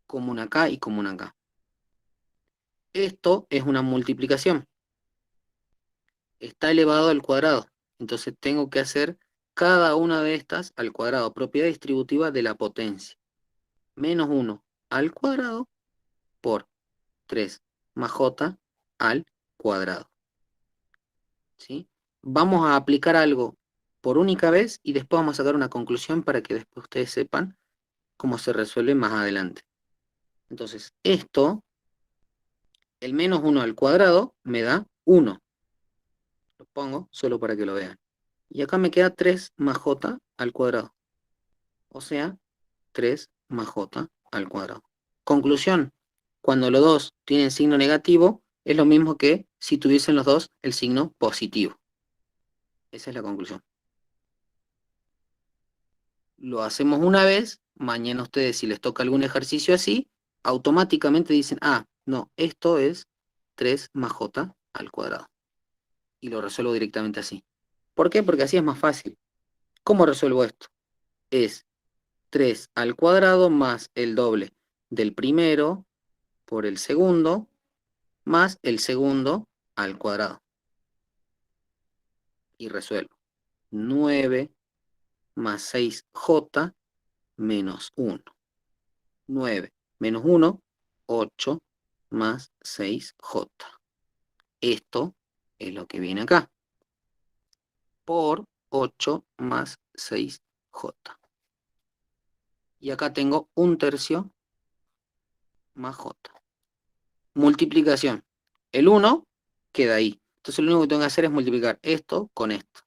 común acá y común acá. Esto es una multiplicación. Está elevado al cuadrado. Entonces tengo que hacer cada una de estas al cuadrado. Propiedad distributiva de la potencia. Menos 1 al cuadrado por 3 más j al cuadrado. ¿Sí? Vamos a aplicar algo por única vez y después vamos a sacar una conclusión para que después ustedes sepan cómo se resuelve más adelante. Entonces, esto, el menos 1 al cuadrado, me da 1. Lo pongo solo para que lo vean. Y acá me queda 3 más j al cuadrado. O sea, 3 más j al cuadrado. Conclusión: cuando los dos tienen signo negativo, es lo mismo que si tuviesen los dos el signo positivo. Esa es la conclusión. Lo hacemos una vez, mañana ustedes, si les toca algún ejercicio así, automáticamente dicen, ah, no, esto es 3 más j al cuadrado. Y lo resuelvo directamente así. ¿Por qué? Porque así es más fácil. ¿Cómo resuelvo esto? Es 3 al cuadrado más el doble del primero por el segundo, más el segundo al cuadrado. Y resuelvo. 9 más 6j menos 1. 9 menos 1, 8 más 6j. Esto es lo que viene acá. Por 8 más 6j. Y acá tengo 1/3 más j. Multiplicación. El 1 queda ahí. Entonces lo único que tengo que hacer es multiplicar esto con esto.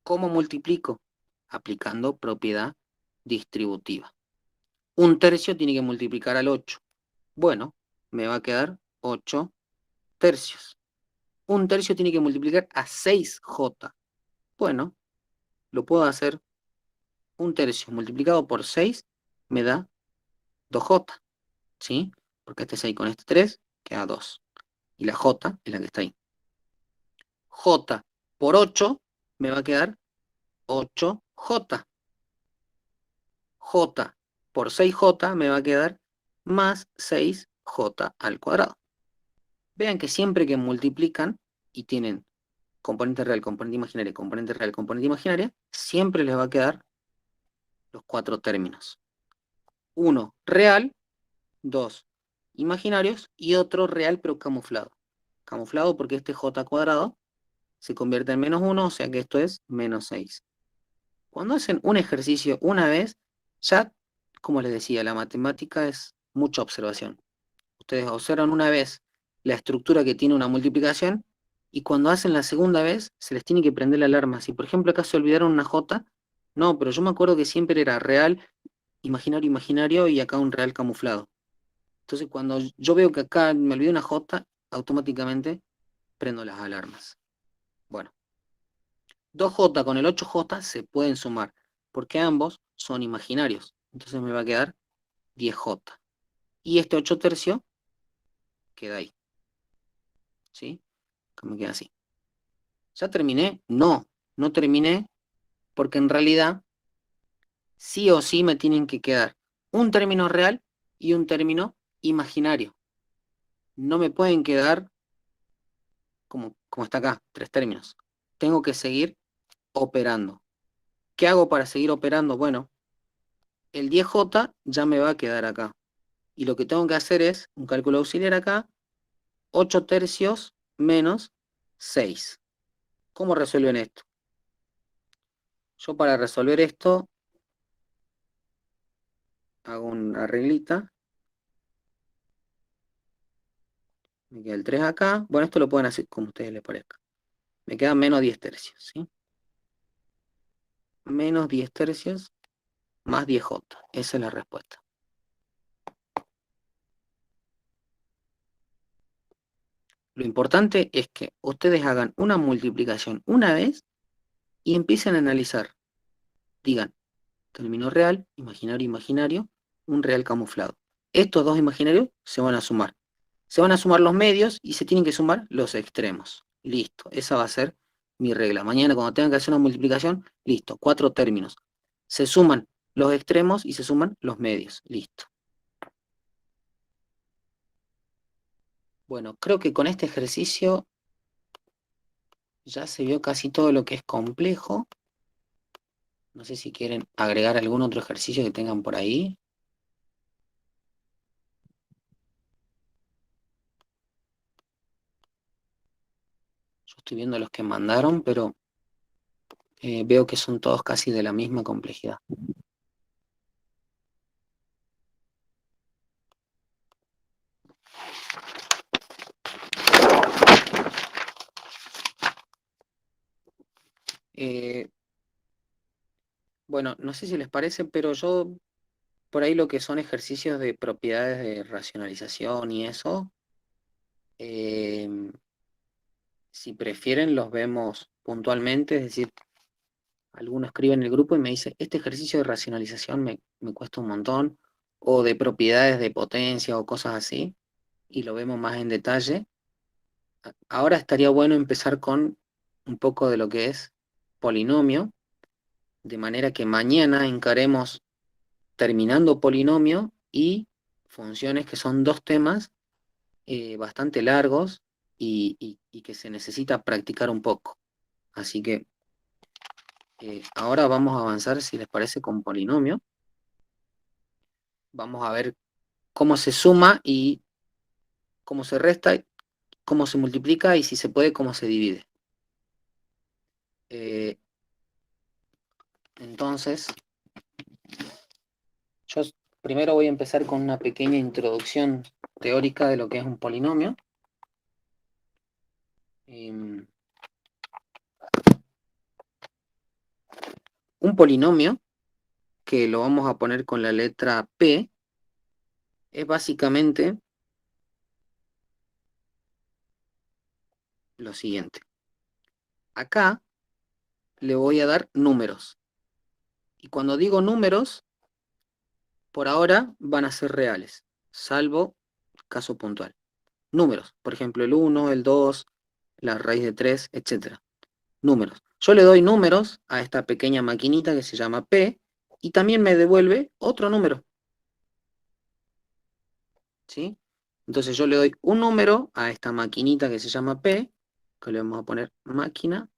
¿Cómo multiplico? Aplicando propiedad distributiva. 1/3 tiene que multiplicar al 8. Bueno, me va a quedar 8 tercios. 1/3 tiene que multiplicar a 6j. Bueno, lo puedo hacer 1 tercio multiplicado por 6 me da 2j, ¿sí? Porque este 6 con este 3 queda 2. Y la j es la que está ahí. J por 8 me va a quedar 8j. J por 6j me va a quedar más 6j al cuadrado. Vean que siempre que multiplican y tienen componente real, componente imaginaria, componente real, componente imaginaria, siempre les va a quedar los 4 términos. Uno real, 2 imaginarios y otro real pero camuflado. Camuflado porque este j cuadrado se convierte en menos 1, o sea que esto es menos 6. Cuando hacen un ejercicio una vez, ya, como les decía, la matemática es mucha observación. Ustedes observan una vez la estructura que tiene una multiplicación y cuando hacen la segunda vez se les tiene que prender la alarma. Si por ejemplo acá se olvidaron una j, no, pero yo me acuerdo que siempre era real, imaginario, imaginario y acá un real camuflado. Entonces cuando yo veo que acá me olvidé una j, automáticamente prendo las alarmas. Bueno, 2j con el 8j se pueden sumar, porque ambos son imaginarios. Entonces me va a quedar 10j. Y este 8 tercio queda ahí. ¿Sí? Que me queda así. ¿Ya terminé? No, no terminé, porque en realidad sí o sí me tienen que quedar un término real y un término imaginario. No me pueden quedar como está acá, 3 términos. Tengo que seguir operando. ¿Qué hago para seguir operando? Bueno, el 10j ya me va a quedar acá. Y lo que tengo que hacer es un cálculo auxiliar acá, 8 tercios menos 6. ¿Cómo resuelven esto? Yo para resolver esto hago una reglita. Me queda el 3 acá. Bueno, esto lo pueden hacer como a ustedes les parezca. Me queda menos 10 tercios, ¿sí? Menos 10 tercios más 10j. Esa es la respuesta. Lo importante es que ustedes hagan una multiplicación una vez y empiecen a analizar. Digan, término real, imaginario, imaginario, un real camuflado. Estos dos imaginarios se van a sumar. Se van a sumar los medios y se tienen que sumar los extremos. Listo, esa va a ser mi regla. Mañana cuando tengan que hacer una multiplicación, listo, 4 términos. Se suman los extremos y se suman los medios. Listo. Bueno, creo que con este ejercicio ya se vio casi todo lo que es complejo. No sé si quieren agregar algún otro ejercicio que tengan por ahí. Yo estoy viendo los que mandaron, pero veo que son todos casi de la misma complejidad. Bueno, no sé si les parece, pero yo por ahí lo que son ejercicios de propiedades de racionalización y eso, si prefieren los vemos puntualmente, es decir, alguno escribe en el grupo y me dice, este ejercicio de racionalización me cuesta un montón, o de propiedades de potencia o cosas así, y lo vemos más en detalle. Ahora estaría bueno empezar con un poco de lo que es polinomio, de manera que mañana encaremos terminando polinomio y funciones, que son 2 temas bastante largos y que se necesita practicar un poco. Así que ahora vamos a avanzar, si les parece, con polinomio. Vamos a ver cómo se suma y cómo se resta, cómo se multiplica y si se puede, cómo se divide. Entonces, yo primero voy a empezar con una pequeña introducción teórica de lo que es un polinomio. Un polinomio, que lo vamos a poner con la letra P, es básicamente lo siguiente. Acá le voy a dar números Y cuando digo números, por ahora van a ser reales, salvo caso puntual. Números, por ejemplo, el 1, el 2, la raíz de 3, etc. Números. Yo le doy números a esta pequeña maquinita que se llama P y también me devuelve otro número. ¿Sí? Entonces yo le doy un número a esta maquinita que se llama P, que le vamos a poner máquina.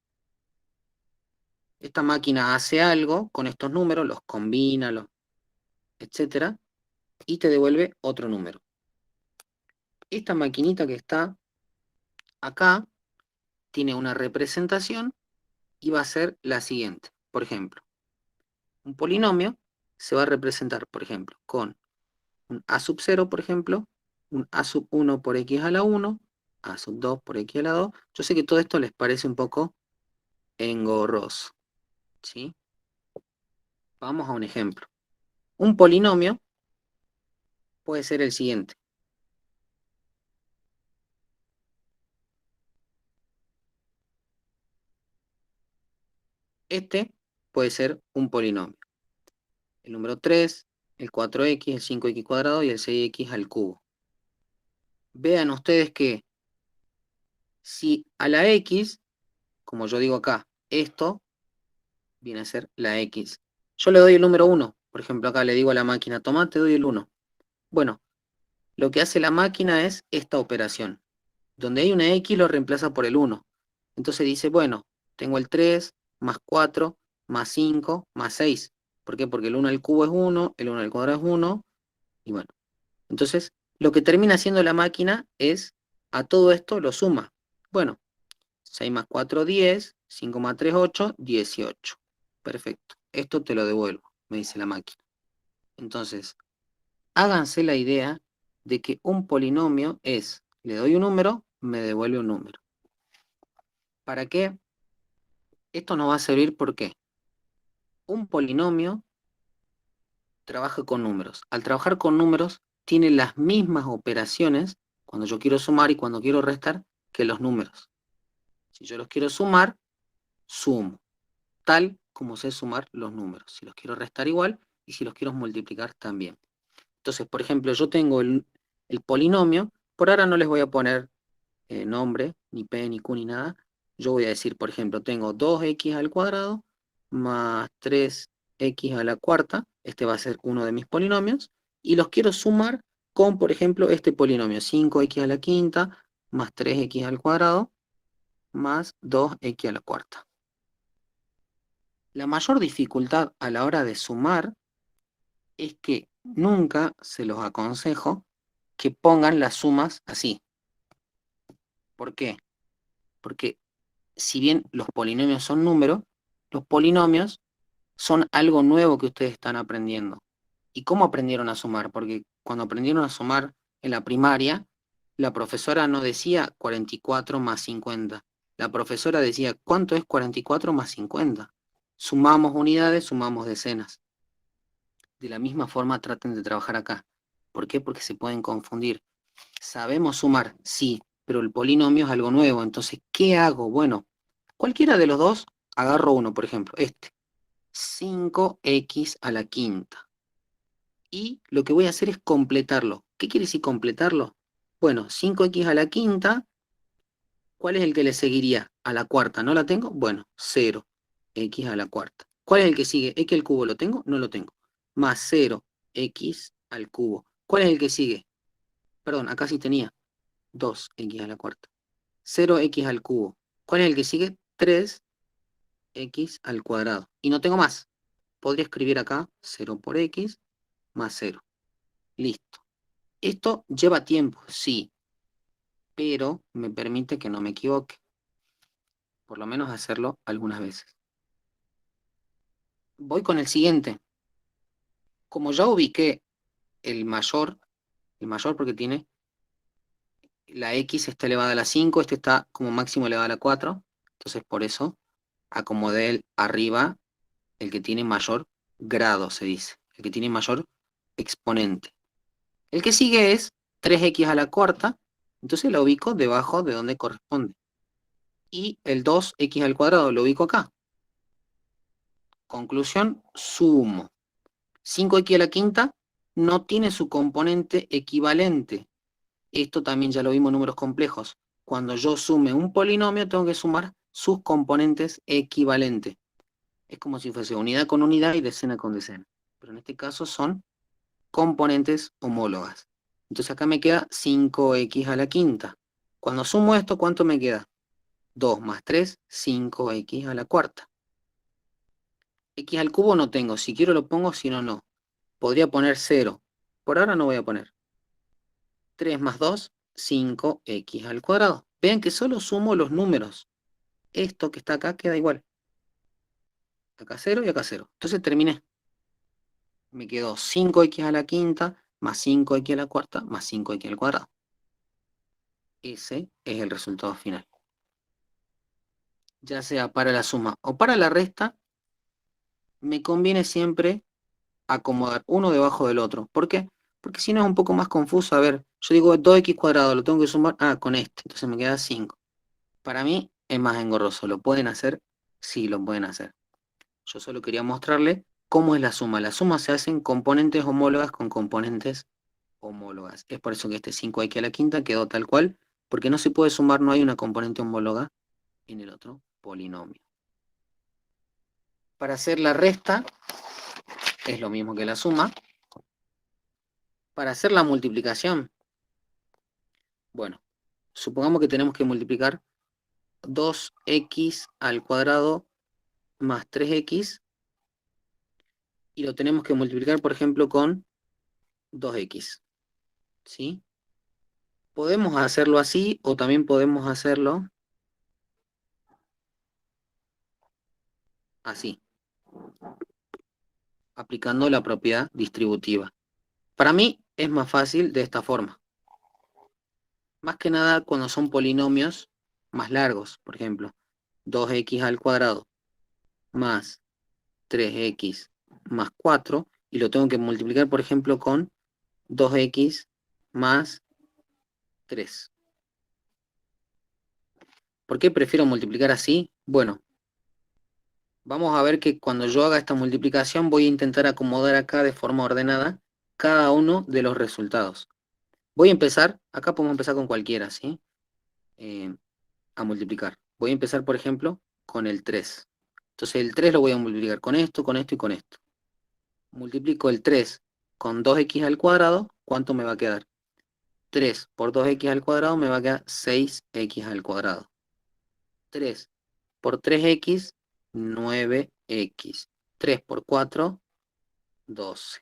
Esta máquina hace algo con estos números, los combina, etc. Y te devuelve otro número. Esta maquinita que está acá tiene una representación y va a ser la siguiente. Por ejemplo, un polinomio se va a representar, por ejemplo, con un a sub 0, por ejemplo, un a sub 1 por x a la 1, a sub 2 por x a la 2. Yo sé que todo esto les parece un poco engorroso, ¿sí? Vamos a un ejemplo. Un polinomio puede ser el siguiente. Este puede ser un polinomio. El número 3, el 4x, el 5x cuadrado y el 6x al cubo. Vean ustedes que si a la x, como yo digo acá, esto viene a ser la x. Yo le doy el número 1. Por ejemplo, acá le digo a la máquina, toma, te doy el 1. Bueno, lo que hace la máquina es esta operación. Donde hay una x lo reemplaza por el 1. Entonces dice, bueno, tengo el 3, más 4, más 5, más 6. ¿Por qué? Porque el 1 al cubo es 1, el 1 al cuadrado es 1, y bueno. Entonces, lo que termina haciendo la máquina es, a todo esto lo suma. Bueno, 6 más 4, 10, 5 más 3, 8, 18. Perfecto. Esto te lo devuelvo, me dice la máquina. Entonces, háganse la idea de que un polinomio es, le doy un número, me devuelve un número. ¿Para qué? Esto nos va a servir porque un polinomio trabaja con números. Al trabajar con números, tiene las mismas operaciones cuando yo quiero sumar y cuando quiero restar que los números. Si yo los quiero sumar, sumo, tal como sé sumar los números. Si los quiero restar igual y si los quiero multiplicar también. Entonces, por ejemplo, yo tengo el polinomio, por ahora no les voy a poner nombre, ni P, ni Q, ni nada. Yo voy a decir, por ejemplo, tengo 2x al cuadrado más 3x a la cuarta. Este va a ser uno de mis polinomios. Y los quiero sumar con, por ejemplo, este polinomio. 5x a la quinta más 3x al cuadrado más 2x a la cuarta. La mayor dificultad a la hora de sumar es que nunca se los aconsejo que pongan las sumas así. ¿Por qué? Porque si bien los polinomios son números, los polinomios son algo nuevo que ustedes están aprendiendo. ¿Y cómo aprendieron a sumar? Porque cuando aprendieron a sumar en la primaria, la profesora no decía 44 más 50. La profesora decía, ¿cuánto es 44 más 50? Sumamos unidades, sumamos decenas. De la misma forma traten de trabajar acá. ¿Por qué? Porque se pueden confundir. Sabemos sumar, sí, pero el polinomio es algo nuevo. Entonces, ¿qué hago? Bueno, cualquiera de los dos, agarro uno, por ejemplo, este. 5x a la quinta. Y lo que voy a hacer es completarlo. ¿Qué quiere decir completarlo? Bueno, 5x a la quinta, ¿cuál es el que le seguiría? A la cuarta, ¿no la tengo? Bueno, 0x a la cuarta. ¿Cuál es el que sigue? ¿X al cubo lo tengo? No lo tengo. Más 0x al cubo. ¿Cuál es el que sigue? Perdón, acá sí tenía 2x a la cuarta. 0x al cubo. ¿Cuál es el que sigue? 3x al cuadrado. Y no tengo más. Podría escribir acá 0 por x más 0. Listo. Esto lleva tiempo, sí, pero me permite que no me equivoque. Por lo menos hacerlo algunas veces. Voy con el siguiente. Como ya ubiqué el mayor porque tiene la x está elevada a la 5, este está como máximo elevado a la 4, entonces por eso acomodé el arriba, el que tiene mayor grado, se dice, el que tiene mayor exponente. El que sigue es 3x a la cuarta, entonces lo ubico debajo de donde corresponde. Y el 2x al cuadrado lo ubico acá. Conclusión, sumo. 5x a la quinta no tiene su componente equivalente. Esto también ya lo vimos en números complejos. Cuando yo sume un polinomio, tengo que sumar sus componentes equivalentes. Es como si fuese unidad con unidad y decena con decena. Pero en este caso son componentes homólogas. Entonces acá me queda 5x a la quinta. Cuando sumo esto, ¿cuánto me queda? 2 más 3, 5x a la cuarta. X al cubo no tengo. Si quiero lo pongo, si no, no. Podría poner 0. Por ahora no voy a poner. 3 más 2, 5x al cuadrado. Vean que solo sumo los números. Esto que está acá queda igual. Acá 0 y acá 0. Entonces terminé. Me quedó 5x a la quinta más 5x a la cuarta más 5x al cuadrado. Ese es el resultado final. Ya sea para la suma o para la resta, me conviene siempre acomodar uno debajo del otro. ¿Por qué? Porque si no es un poco más confuso. A ver, yo digo 2x cuadrado, lo tengo que sumar con este. Entonces me queda 5. Para mí es más engorroso. ¿Lo pueden hacer? Sí, lo pueden hacer. Yo solo quería mostrarle cómo es la suma. La suma se hace en componentes homólogas con componentes homólogas. Es por eso que este 5x a la quinta quedó tal cual, porque no se puede sumar, no hay una componente homóloga en el otro polinomio. Para hacer la resta, es lo mismo que la suma. Para hacer la multiplicación, bueno, supongamos que tenemos que multiplicar 2x al cuadrado más 3x y lo tenemos que multiplicar, por ejemplo, con 2x. ¿Sí? Podemos hacerlo así o también podemos hacerlo así, aplicando la propiedad distributiva. Para mí es más fácil de esta forma. Más que nada cuando son polinomios más largos, por ejemplo, 2x al cuadrado más 3x más 4, y lo tengo que multiplicar, por ejemplo, con 2x más 3. ¿Por qué prefiero multiplicar así? Bueno, vamos a ver que cuando yo haga esta multiplicación voy a intentar acomodar acá de forma ordenada cada uno de los resultados. Voy a empezar, acá podemos empezar con cualquiera, ¿sí? A multiplicar. Voy a empezar, por ejemplo, con el 3. Entonces el 3 lo voy a multiplicar con esto y con esto. Multiplico el 3 con 2x al cuadrado, ¿cuánto me va a quedar? 3 por 2x al cuadrado me va a quedar 6x al cuadrado. 3 por 3x, 9x. 3 por 4, 12.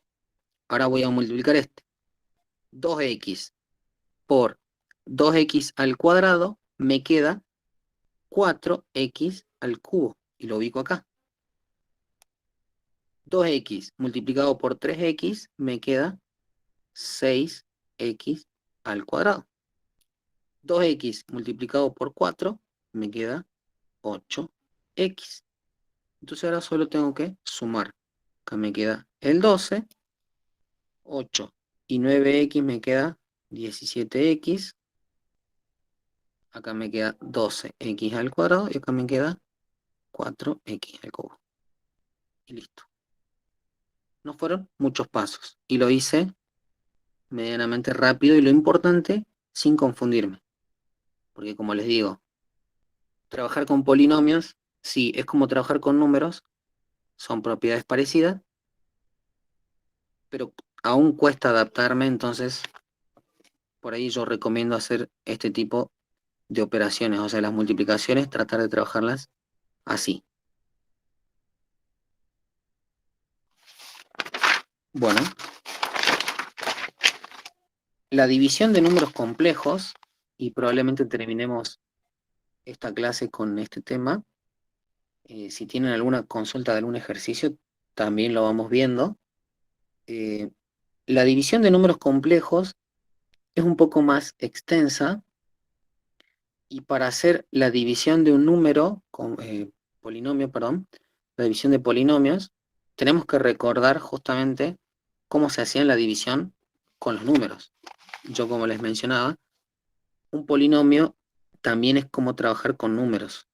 Ahora voy a multiplicar este. 2x por 2x al cuadrado me queda 4x al cubo. Y lo ubico acá. 2x multiplicado por 3x me queda 6x al cuadrado. 2x multiplicado por 4 me queda 8x. Entonces ahora solo tengo que sumar. Acá me queda el 12, 8 y 9x me queda 17x. Acá me queda 12x al cuadrado y acá me queda 4x al cubo. Y listo. No fueron muchos pasos. Y lo hice medianamente rápido y lo importante, sin confundirme. Porque como les digo, trabajar con polinomios, sí, es como trabajar con números, son propiedades parecidas, pero aún cuesta adaptarme, entonces por ahí yo recomiendo hacer este tipo de operaciones, o sea, las multiplicaciones, tratar de trabajarlas así. Bueno, la división de números complejos, y probablemente terminemos esta clase con este tema. Si tienen alguna consulta de algún ejercicio, también lo vamos viendo. La división de números complejos es un poco más extensa, y para hacer la división de un número, polinomio, perdón, la división de polinomios, tenemos que recordar justamente cómo se hacía la división con los números. Yo, como les mencionaba, un polinomio también es como trabajar con números.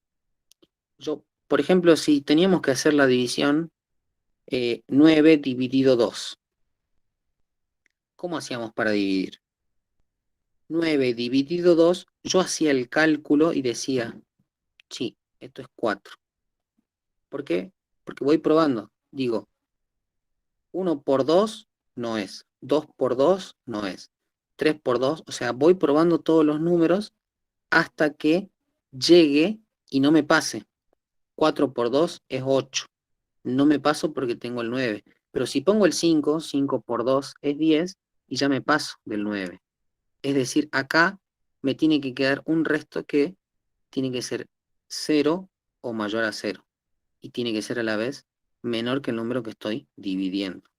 Yo, por ejemplo, si teníamos que hacer la división 9 dividido 2. ¿Cómo hacíamos para dividir? 9 dividido 2, yo hacía el cálculo y decía, sí, esto es 4. ¿Por qué? Porque voy probando. Digo, 1 por 2 no es, 2 por 2 no es, 3 por 2, o sea, voy probando todos los números hasta que llegue y no me pase. 4 por 2 es 8. No me paso porque tengo el 9. Pero si pongo el 5, 5 por 2 es 10 y ya me paso del 9. Es decir, acá me tiene que quedar un resto que tiene que ser 0 o mayor a 0. Y tiene que ser a la vez menor que el número que estoy dividiendo.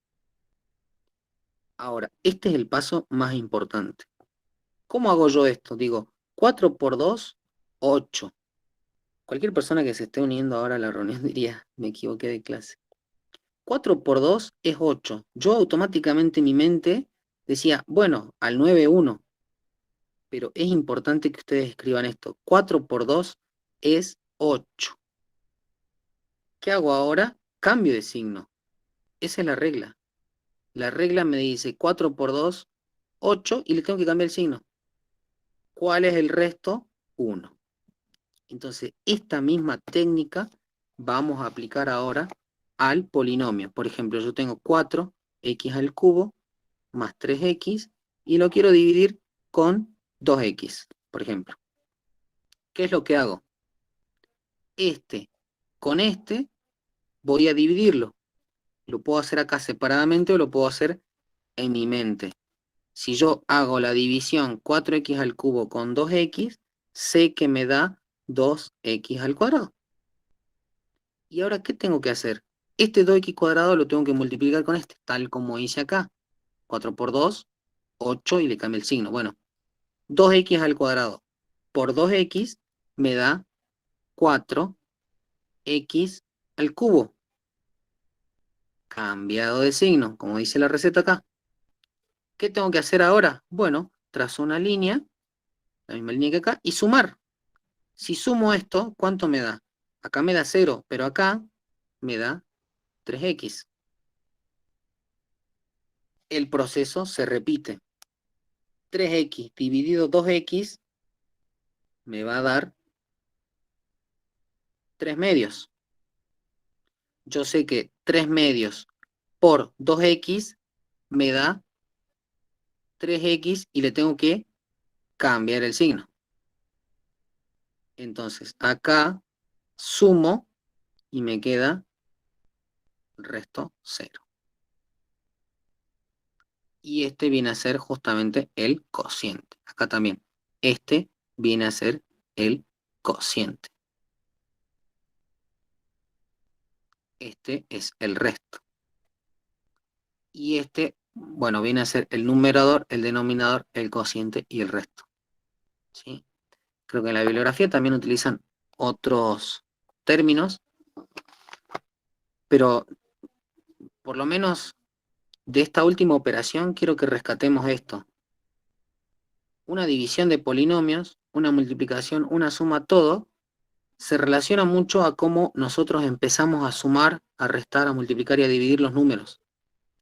Ahora, este es el paso más importante. ¿Cómo hago yo esto? Digo, 4 por 2, 8. Cualquier persona que se esté uniendo ahora a la reunión diría, me equivoqué de clase. 4 por 2 es 8. Yo automáticamente en mi mente decía, bueno, al 9, 1. Pero es importante que ustedes escriban esto. 4 por 2 es 8. ¿Qué hago ahora? Cambio de signo. Esa es la regla. La regla me dice 4 por 2, 8, y le tengo que cambiar el signo. ¿Cuál es el resto? 1. Entonces, esta misma técnica vamos a aplicar ahora al polinomio. Por ejemplo, yo tengo 4x al cubo más 3x y lo quiero dividir con 2x, por ejemplo. ¿Qué es lo que hago? Este con este voy a dividirlo. Lo puedo hacer acá separadamente o lo puedo hacer en mi mente. Si yo hago la división 4x al cubo con 2x, sé que me da 2x al cuadrado. ¿Y ahora qué tengo que hacer? Este 2x cuadrado lo tengo que multiplicar con este, tal como hice acá. 4 por 2, 8 y le cambio el signo. Bueno, 2x al cuadrado por 2x me da 4x al cubo. Cambiado de signo, como dice la receta acá. ¿Qué tengo que hacer ahora? Bueno, trazo una línea, la misma línea que acá, y sumar. Si sumo esto, ¿cuánto me da? Acá me da 0, pero acá me da 3x. El proceso se repite. 3x dividido 2x me va a dar 3 medios. Yo sé que 3 medios por 2x me da 3x y le tengo que cambiar el signo. Entonces, acá sumo y me queda resto 0. Y este viene a ser justamente el cociente. Acá también. Este viene a ser el cociente. Este es el resto. Y este, bueno, viene a ser el numerador, el denominador, el cociente y el resto. ¿Sí? Creo que en la bibliografía también utilizan otros términos, pero por lo menos de esta última operación quiero que rescatemos esto. Una división de polinomios, una multiplicación, una suma, todo se relaciona mucho a cómo nosotros empezamos a sumar, a restar, a multiplicar y a dividir los números.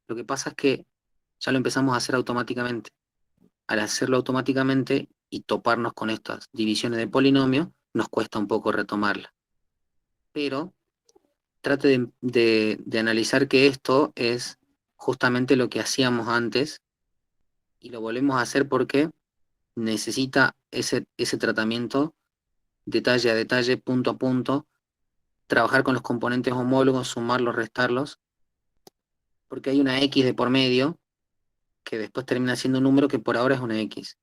Lo que pasa es que ya lo empezamos a hacer automáticamente. Al hacerlo automáticamente y toparnos con estas divisiones de polinomio, nos cuesta un poco retomarla. Pero trate de analizar que esto es justamente lo que hacíamos antes y lo volvemos a hacer porque necesita ese tratamiento detalle a detalle, punto a punto, trabajar con los componentes homólogos, sumarlos, restarlos, porque hay una X de por medio que después termina siendo un número que por ahora es una X.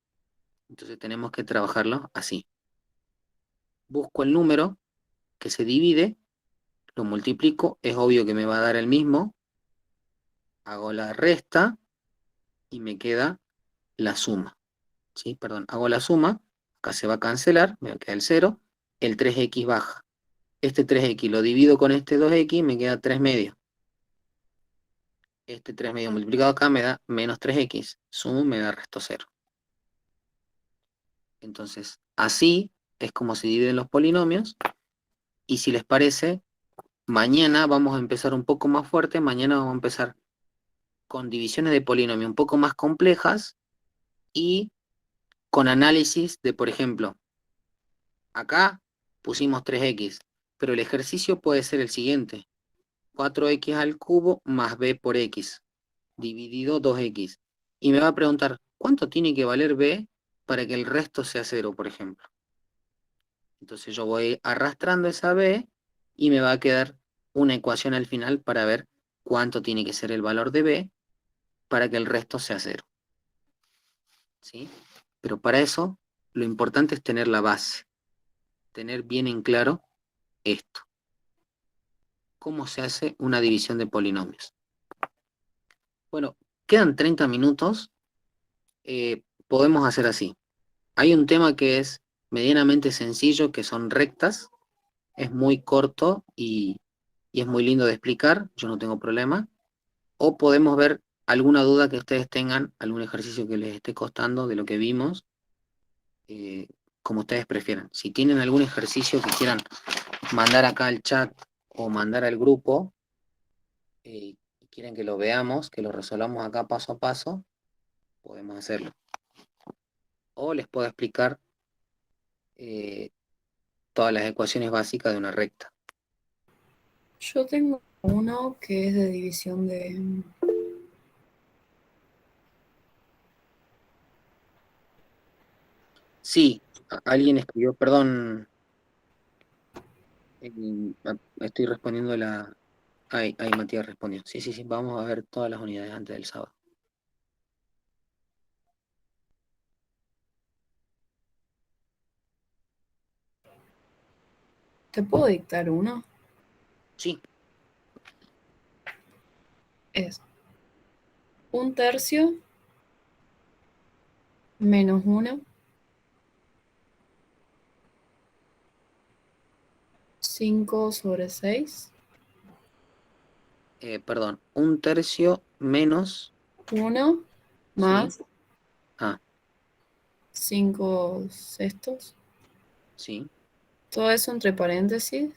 Entonces tenemos que trabajarlo así. Busco el número que se divide, lo multiplico, es obvio que me va a dar el mismo, hago la resta y me queda la suma. ¿Sí? Perdón, hago la suma, acá se va a cancelar, me queda el 0, el 3x baja. Este 3x lo divido con este 2x, me queda 3 medios. Este 3 medios multiplicado acá me da menos 3x, sumo me da resto 0. Entonces, así es como se dividen los polinomios, y si les parece, mañana vamos a empezar un poco más fuerte, mañana vamos a empezar con divisiones de polinomio un poco más complejas y con análisis de, por ejemplo, acá pusimos 3x, pero el ejercicio puede ser el siguiente: 4x al cubo más b por x, dividido 2x. Y me va a preguntar, ¿cuánto tiene que valer b para que el resto sea 0, por ejemplo? Entonces yo voy arrastrando esa b y me va a quedar una ecuación al final para ver cuánto tiene que ser el valor de b para que el resto sea 0. ¿Sí? Pero para eso lo importante es tener la base, tener bien en claro esto. ¿Cómo se hace una división de polinomios? Bueno, quedan 30 minutos. Podemos hacer así. Hay un tema que es medianamente sencillo, que son rectas. Es muy corto y es muy lindo de explicar. Yo no tengo problema. O podemos ver alguna duda que ustedes tengan, algún ejercicio que les esté costando de lo que vimos, como ustedes prefieran. Si tienen algún ejercicio que quieran mandar acá al chat o mandar al grupo, y quieren que lo veamos, que lo resolvamos acá paso a paso, podemos hacerlo. O les puedo explicar todas las ecuaciones básicas de una recta. Yo tengo uno que es de división de... Sí, alguien escribió, perdón, estoy respondiendo la... Ahí Matías respondió. Sí, sí, sí, vamos a ver todas las unidades antes del sábado. ¿Te puedo dictar uno? Sí, Es 1/3 menos 1, 5/6, perdón, 1/3 menos... 1 Sí. más Ah, 5/6. sí. Todo eso entre paréntesis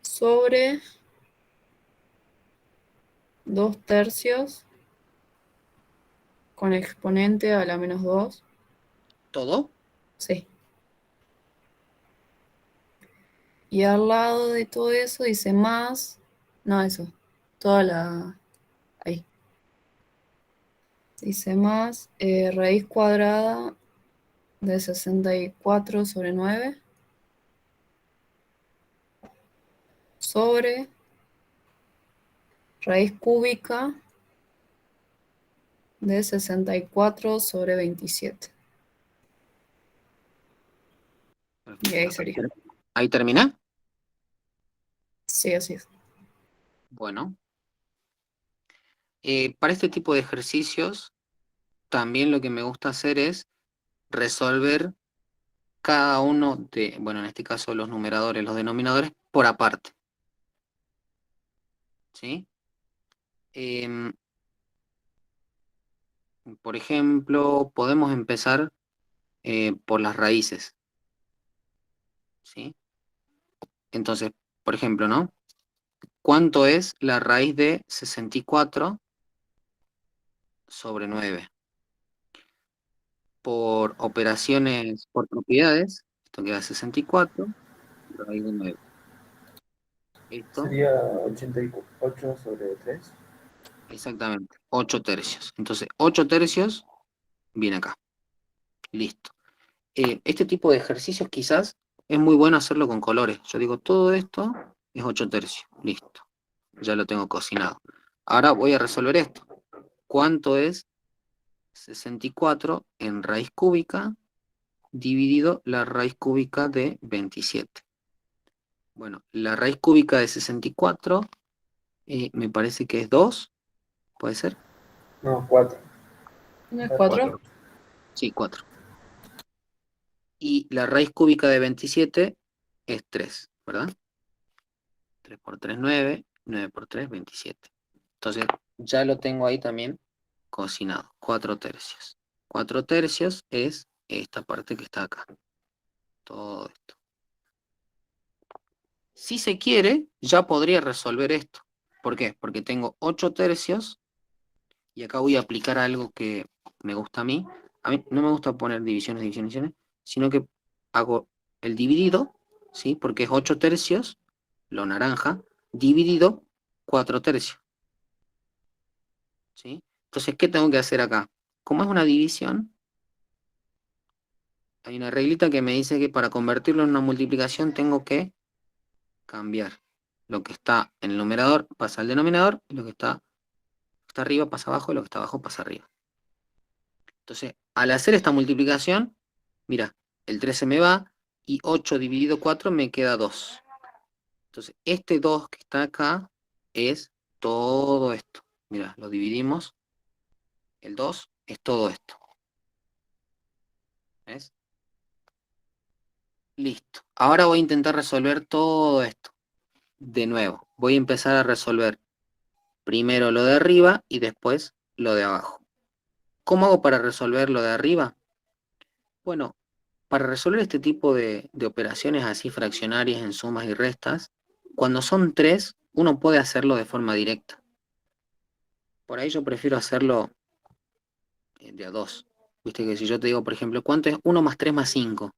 sobre 2/3 con exponente a la menos 2. ¿Todo? Sí. Y al lado de todo eso dice más, no, eso, toda la, ahí. Dice más raíz cuadrada de 64/9 sobre raíz cúbica de 64/27. Y ahí sería. ¿Ahí termina? Sí, así es. Bueno. Para este tipo de ejercicios, también lo que me gusta hacer es resolver cada uno de, bueno, en este caso los numeradores, los denominadores, por aparte. ¿Sí? Por ejemplo, podemos empezar por las raíces. ¿Sí? Entonces, por ejemplo, ¿no? ¿Cuánto es la raíz de 64 sobre 9? Por operaciones, por propiedades, esto queda 64, raíz de 9. Esto, Sería 88 sobre 3. exactamente, 8/3. Entonces, 8/3 viene acá. Listo. Este tipo de ejercicios quizás es muy bueno hacerlo con colores. Yo digo, todo esto es 8/3. Listo. Ya lo tengo cocinado. Ahora voy a resolver esto. ¿Cuánto es 64 en raíz cúbica dividido la raíz cúbica de 27? Bueno, la raíz cúbica de 64 me parece que es 2. ¿Puede ser? No, 4. ¿No es 4? Sí, 4. Y la raíz cúbica de 27 es 3, ¿verdad? 3 por 3, 9. 9 por 3, 27. Entonces, ya lo tengo ahí también cocinado. 4/3. 4/3 es esta parte que está acá. Todo esto. Si se quiere, ya podría resolver esto. ¿Por qué? Porque tengo 8 tercios, y acá voy a aplicar algo que me gusta a mí. A mí no me gusta poner divisiones, sino que hago el dividido, ¿sí? Porque es 8 tercios, lo naranja, dividido 4 tercios. ¿Sí? Entonces, ¿qué tengo que hacer acá? Como es una división, hay una reglita que me dice que para convertirlo en una multiplicación tengo que cambiar. Lo que está en el numerador pasa al denominador, y lo que está arriba pasa abajo, y lo que está abajo pasa arriba. Entonces, al hacer esta multiplicación, mira, el 3 se me va, y 8 dividido 4 me queda 2. Entonces, este 2 que está acá es todo esto. Mira, lo dividimos. El 2 es todo esto. ¿Ves? Listo. Ahora voy a intentar resolver todo esto. De nuevo, voy a empezar a resolver primero lo de arriba y después lo de abajo. ¿Cómo hago para resolver lo de arriba? Bueno, para resolver este tipo de operaciones así fraccionarias en sumas y restas, cuando son 3, uno puede hacerlo de forma directa. Por ahí yo prefiero hacerlo de a 2. Viste que si yo te digo, por ejemplo, ¿cuánto es 1 más 3 más 5?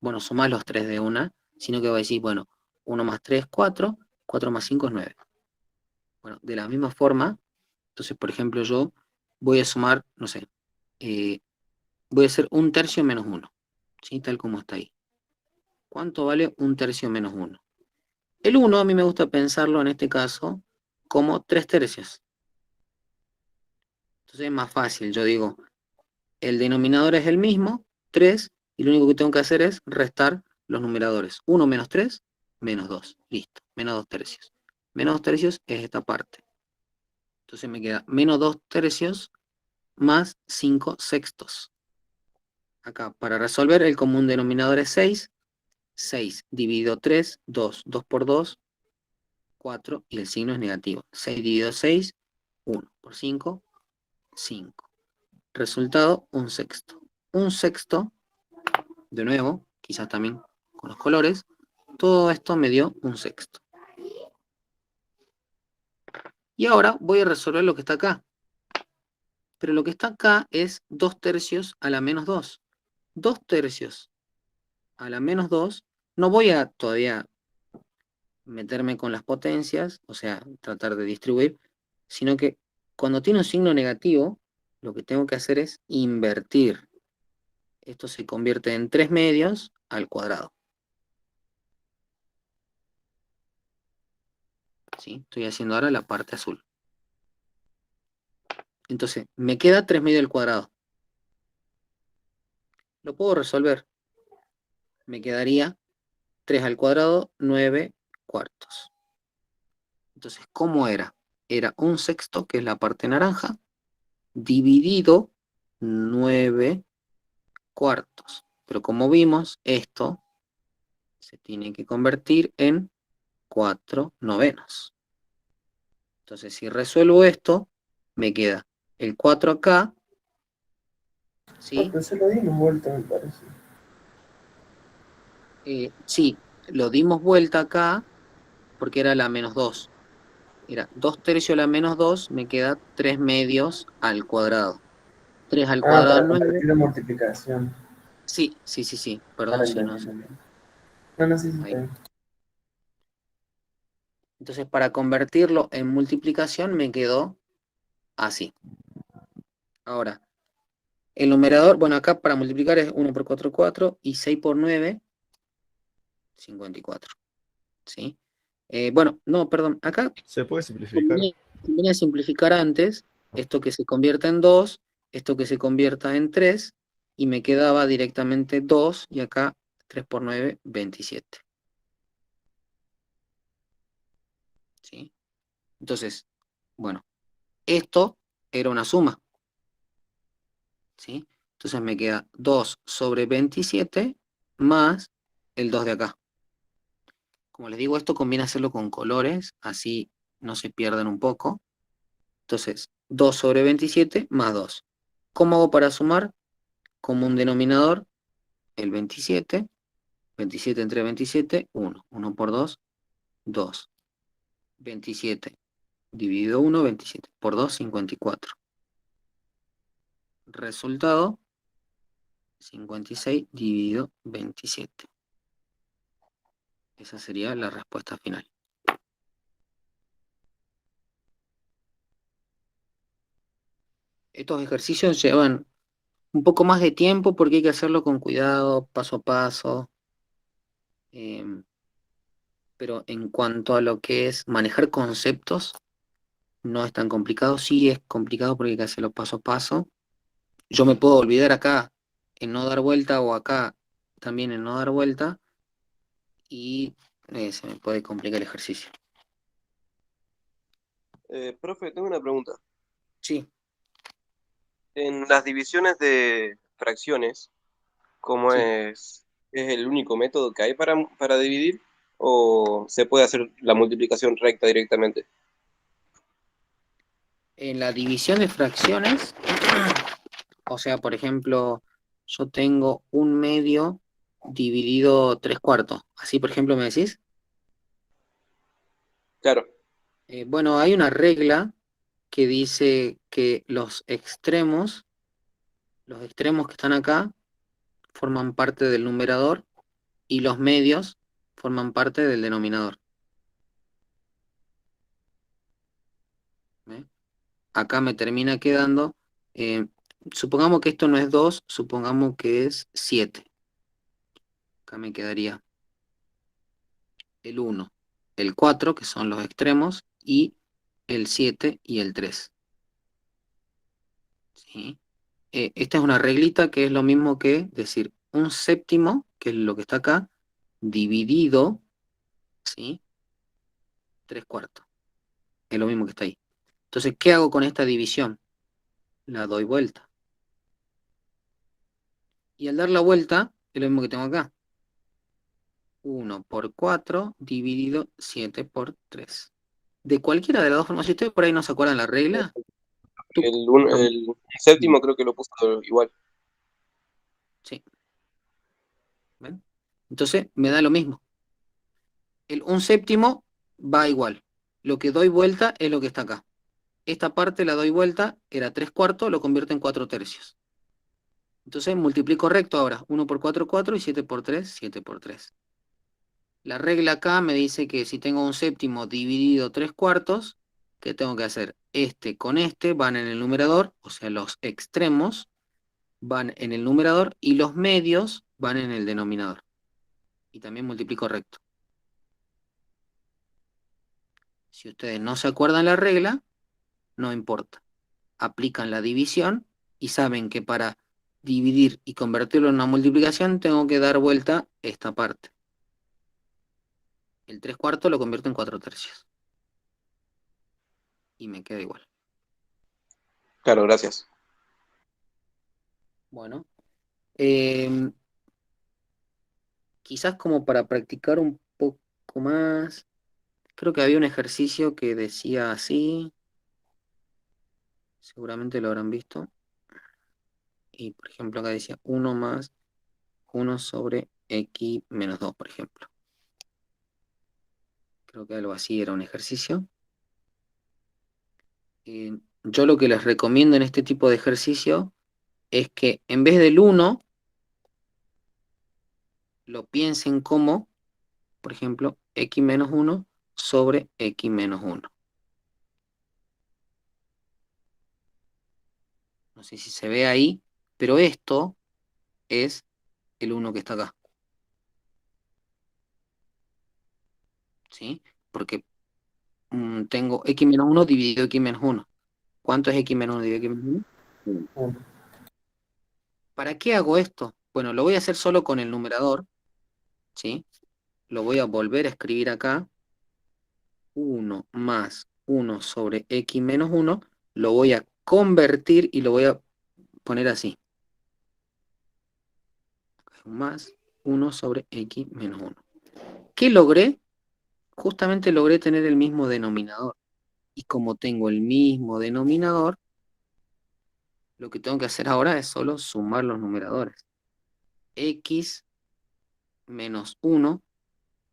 Bueno, sumás los 3 de una, sino que va a decir, bueno, 1 más 3, 4, 4 más 5 es 9. Bueno, de la misma forma, entonces, por ejemplo, yo voy a sumar, no sé, voy a hacer 1 tercio menos 1, ¿sí? Tal como está ahí. ¿Cuánto vale 1 tercio menos 1? El 1 a mí me gusta pensarlo en este caso como 3 tercios. Entonces es más fácil, yo digo, el denominador es el mismo, 3, y lo único que tengo que hacer es restar los numeradores. 1 menos 3, menos 2. Listo, menos 2 tercios. Menos 2 tercios es esta parte. Entonces me queda menos 2 tercios más 5 sextos. Acá, para resolver, el común denominador es 6. 6 dividido 3, 2. 2 por 2, 4. Y el signo es negativo. 6 dividido 6, 1. Por 5, 5. Resultado, 1 sexto. 1 sexto, de nuevo, quizás también con los colores, todo esto me dio 1 sexto. Y ahora voy a resolver lo que está acá. Pero lo que está acá es 2 tercios a la menos 2. 2 tercios a la menos 2, no voy a todavía meterme con las potencias, o sea, tratar de distribuir, sino que cuando tiene un signo negativo, lo que tengo que hacer es invertir. Esto se convierte en 3 medios al cuadrado. ¿Sí? Estoy haciendo ahora la parte azul. Entonces, me queda 3 medios al cuadrado. Lo puedo resolver. Me quedaría 3 al cuadrado, 9 cuartos. Entonces, ¿cómo era? Era 1 sexto, que es la parte naranja, dividido 9 cuartos. Pero como vimos, esto se tiene que convertir en 4 novenos. Entonces, si resuelvo esto, me queda el 4 acá, ¿sí? Pero se lo dimos vuelta, me parece. Sí, lo dimos vuelta acá porque era la menos 2. Era 2 tercios a la menos 2, me queda 3 medios al cuadrado. 3 al cuadrado Para es 9. convertir la multiplicación. Sí. Perdón si no. No, sí, Ahí. está bien. Entonces, para convertirlo en multiplicación me quedó así. Ahora, el numerador, bueno, acá para multiplicar es 1 por 4, 4, y 6 por 9, 54. ¿Sí? Bueno, no, perdón, acá ¿Se puede simplificar? convenía simplificar antes, esto que se convierta en 2, esto que se convierta en 3, y me quedaba directamente 2, y acá 3 por 9, 27. ¿Sí? Entonces, bueno, esto era una suma. ¿Sí? Entonces me queda 2 sobre 27 más el 2 de acá. Como les digo, esto conviene hacerlo con colores, así no se pierden un poco. Entonces, 2 sobre 27 más 2. ¿Cómo hago para sumar? Como un denominador, el 27. 27 entre 27, 1. 1 por 2, 2. 27 dividido 1, 27. Por 2, 54. Resultado, 56 dividido 27. Esa sería la respuesta final. Estos ejercicios llevan un poco más de tiempo porque hay que hacerlo con cuidado, paso a paso. Pero en cuanto a lo que es manejar conceptos, no es tan complicado. Sí es complicado porque hay que hacerlo paso a paso. Yo me puedo olvidar acá en no dar vuelta o acá también en no dar vuelta y se me puede complicar el ejercicio. Profe, tengo una pregunta. Sí, En las divisiones de fracciones, ¿cómo sí. es el único método que hay para dividir? ¿O se puede hacer la multiplicación recta directamente? En la división de fracciones, o sea, por ejemplo, yo tengo 1/2 dividido 3/4. Así, por ejemplo, ¿me decís? Claro, Bueno, hay una regla que dice que los extremos que están acá forman parte del numerador y los medios forman parte del denominador. ¿Ve? Acá me termina quedando, supongamos que esto no es 2, supongamos que es 7. Acá me quedaría el 1, el 4, que son los extremos, y el 7 y el 3. ¿Sí? Esta es una reglita que es lo mismo que decir 1/7, que es lo que está acá, dividido, ¿sí? 3/4. Es lo mismo que está ahí. Entonces, ¿qué hago con esta división? La doy vuelta. Y al dar la vuelta, es lo mismo que tengo acá. 1 por 4 dividido 7 por 3. De cualquiera de las dos formas, si ustedes por ahí no se acuerdan la regla, tú... el séptimo creo que lo puso igual. Sí. ¿Ven? Entonces, me da lo mismo. El 1/7 va igual. Lo que doy vuelta es lo que está acá. Esta parte la doy vuelta, era 3/4, lo convierto en 4/3. Entonces multiplico recto ahora. 1 por 4, 4, y 7 por 3, 7 por 3. La regla acá me dice que si tengo 1/7 dividido 3/4, ¿qué tengo que hacer? Este con este van en el numerador, o sea, los extremos van en el numerador y los medios van en el denominador. Y también multiplico recto. Si ustedes no se acuerdan la regla, no importa. Aplican la división y saben que para dividir y convertirlo en una multiplicación tengo que dar vuelta esta parte. El 3/4 lo convierto en 4/3. Y me queda igual. Claro, gracias. Bueno. Quizás como para practicar un poco más, creo que había un ejercicio que decía así, seguramente lo habrán visto, y por ejemplo acá decía 1 más 1 sobre x menos 2, por ejemplo. Creo que algo así era un ejercicio. Yo lo que les recomiendo en este tipo de ejercicio es que en vez del 1, lo piensen como, por ejemplo, x menos 1 sobre x menos 1. No sé si se ve ahí, pero esto es el 1 que está acá. ¿Sí? Porque tengo x menos 1 dividido x menos 1. ¿Cuánto es x menos 1 dividido x menos 1? 1. ¿Para qué hago esto? Bueno, lo voy a hacer solo con el numerador, ¿sí? Lo voy a volver a escribir acá. 1 más 1 sobre x menos 1, lo voy a convertir y lo voy a poner así. Más 1 sobre x menos 1. ¿Qué logré? Justamente logré tener el mismo denominador. Y como tengo el mismo denominador, lo que tengo que hacer ahora es solo sumar los numeradores. X menos 1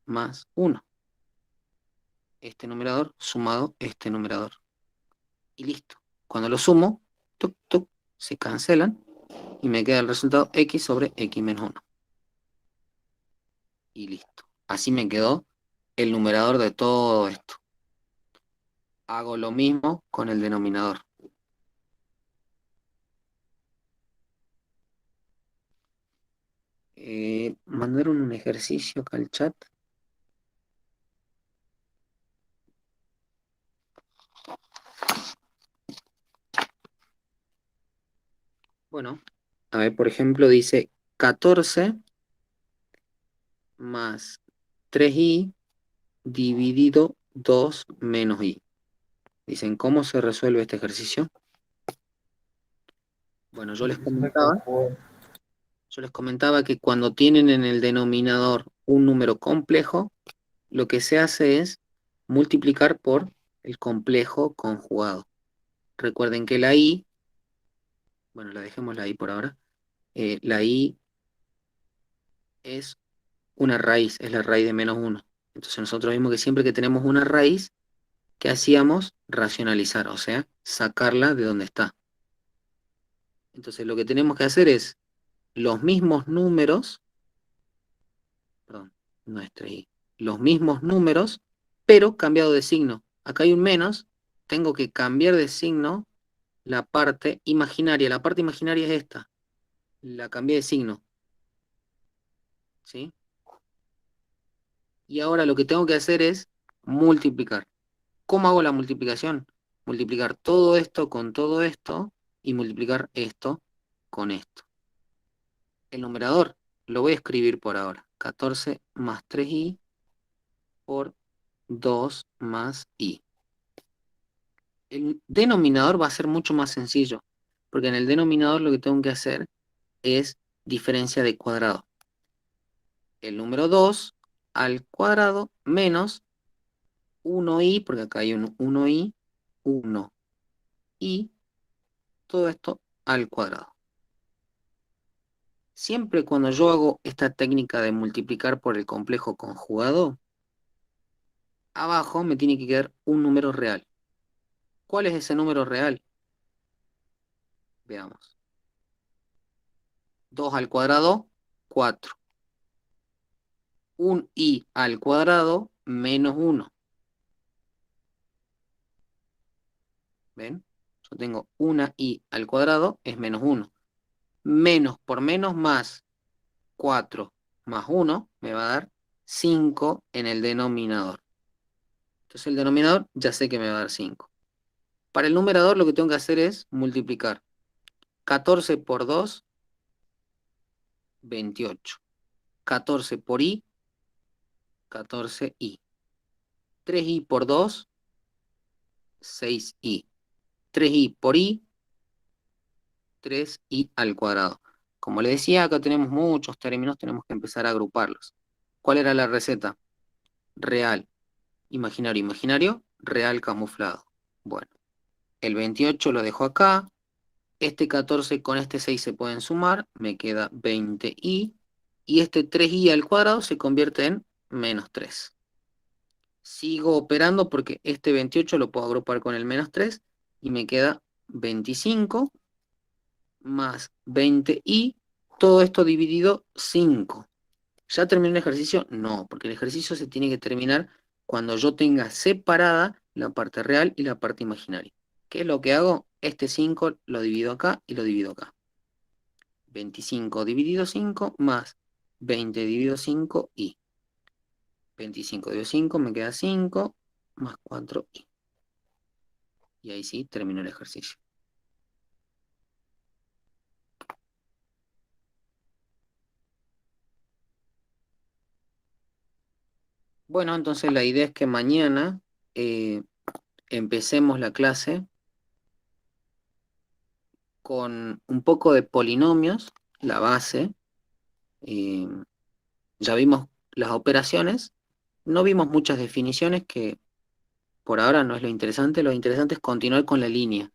más 1. este numerador sumado este numerador. Y listo. Cuando lo sumo, tuc, tuc, se cancelan y me queda el resultado x sobre x menos 1. Y listo. Así me quedó el numerador de todo esto. Hago lo mismo con el denominador. Mandaron un ejercicio acá al chat. Bueno, a ver, por ejemplo, dice 14 más 3i dividido 2 menos i. Dicen, ¿cómo se resuelve este ejercicio? Bueno, yo les comentaba que cuando tienen en el denominador un número complejo, lo que se hace es multiplicar por el complejo conjugado. Recuerden que la i, bueno, la dejemos la i por ahora, la i es una raíz, es la raíz de menos 1. Entonces nosotros vimos que siempre que tenemos una raíz, ¿qué hacíamos? Racionalizar, o sea, sacarla de donde está. Entonces lo que tenemos que hacer es los mismos números, perdón, no es 3i, los mismos números, pero cambiado de signo. Acá hay un menos, tengo que cambiar de signo la parte imaginaria. La parte imaginaria es esta, la cambié de signo. ¿Sí? Y ahora lo que tengo que hacer es multiplicar. ¿Cómo hago la multiplicación? Multiplicar todo esto con todo esto y multiplicar esto con esto. El numerador lo voy a escribir por ahora. 14 más 3i por 2 más i. El denominador va a ser mucho más sencillo, porque en el denominador lo que tengo que hacer es diferencia de cuadrado. El número 2 al cuadrado menos 1i, porque acá hay un 1i, 1i, todo esto al cuadrado. Siempre cuando yo hago esta técnica de multiplicar por el complejo conjugado, abajo me tiene que quedar un número real. ¿Cuál es ese número real? Veamos. 2 al cuadrado, 4. 1i al cuadrado menos 1. ¿Ven? Yo tengo 1i al cuadrado es menos 1. Menos por menos más 4 más 1 me va a dar 5 en el denominador. Entonces el denominador ya sé que me va a dar 5. Para el numerador lo que tengo que hacer es multiplicar 14 por 2, 28. 14 por i, 14i. 3i por 2, 6i. 3i por i, 3i al cuadrado. Como les decía, acá tenemos muchos términos, tenemos que empezar a agruparlos. ¿Cuál era la receta? Real, imaginario, imaginario, real camuflado. Bueno, el 28 lo dejo acá. Este 14 con este 6 se pueden sumar, me queda 20i. Y este 3i al cuadrado se convierte en menos 3. Sigo operando porque este 28 lo puedo agrupar con el menos 3 y me queda 25 más 20i, todo esto dividido 5. ¿Ya terminé el ejercicio? No, porque el ejercicio se tiene que terminar cuando yo tenga separada la parte real y la parte imaginaria. ¿Qué es lo que hago? Este 5 lo divido acá y lo divido acá. 25 dividido 5 más 20 dividido 5i. 25 dividido 5 me queda 5 más 4i. Y ahí sí termino el ejercicio. Bueno, entonces la idea es que mañana empecemos la clase con un poco de polinomios, la base. Ya vimos las operaciones, no vimos muchas definiciones, que por ahora no es lo interesante es continuar con la línea.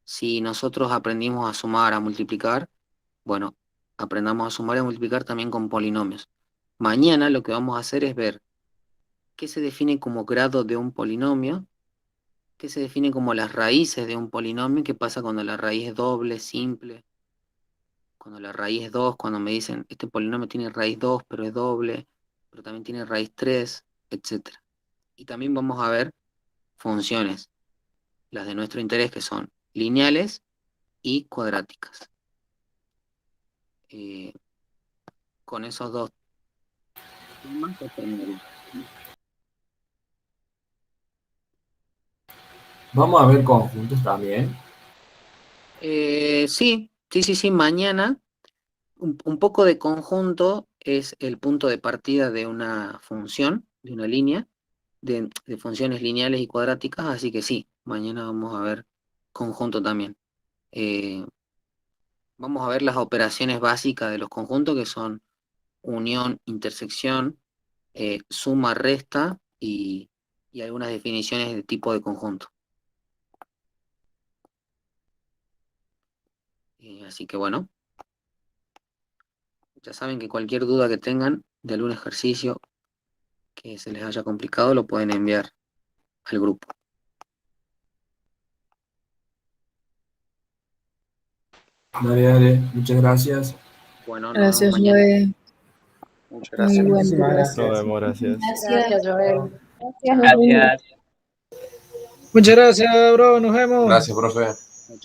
Si nosotros aprendimos a sumar, a multiplicar, bueno, aprendamos a sumar y a multiplicar también con polinomios. Mañana lo que vamos a hacer es ver qué se define como grado de un polinomio, qué se define como las raíces de un polinomio, qué pasa cuando la raíz es doble, simple, cuando la raíz es 2, cuando me dicen este polinomio tiene raíz 2, pero es doble, pero también tiene raíz 3, etc. Y también vamos a ver funciones, las de nuestro interés, que son lineales y cuadráticas. Con esos dos temas ya terminaría. Vamos a ver conjuntos también. Sí. Mañana un poco de conjunto es el punto de partida de una función, de una línea, de funciones lineales y cuadráticas, así que sí, mañana vamos a ver conjunto también. Vamos a ver las operaciones básicas de los conjuntos, que son unión, intersección, suma, resta y algunas definiciones de tipo de conjunto. Así que bueno, ya saben que cualquier duda que tengan de algún ejercicio que se les haya complicado lo pueden enviar al grupo. Dale, muchas gracias. Bueno, nos vemos Gracias, mañana. Joel. Muchas Muy gracias. bueno. Muchísimas Nos gracias. vemos, gracias. Gracias, Joel. Gracias. Muchas gracias, bro. Nos vemos. Gracias, profe. Chao, chao.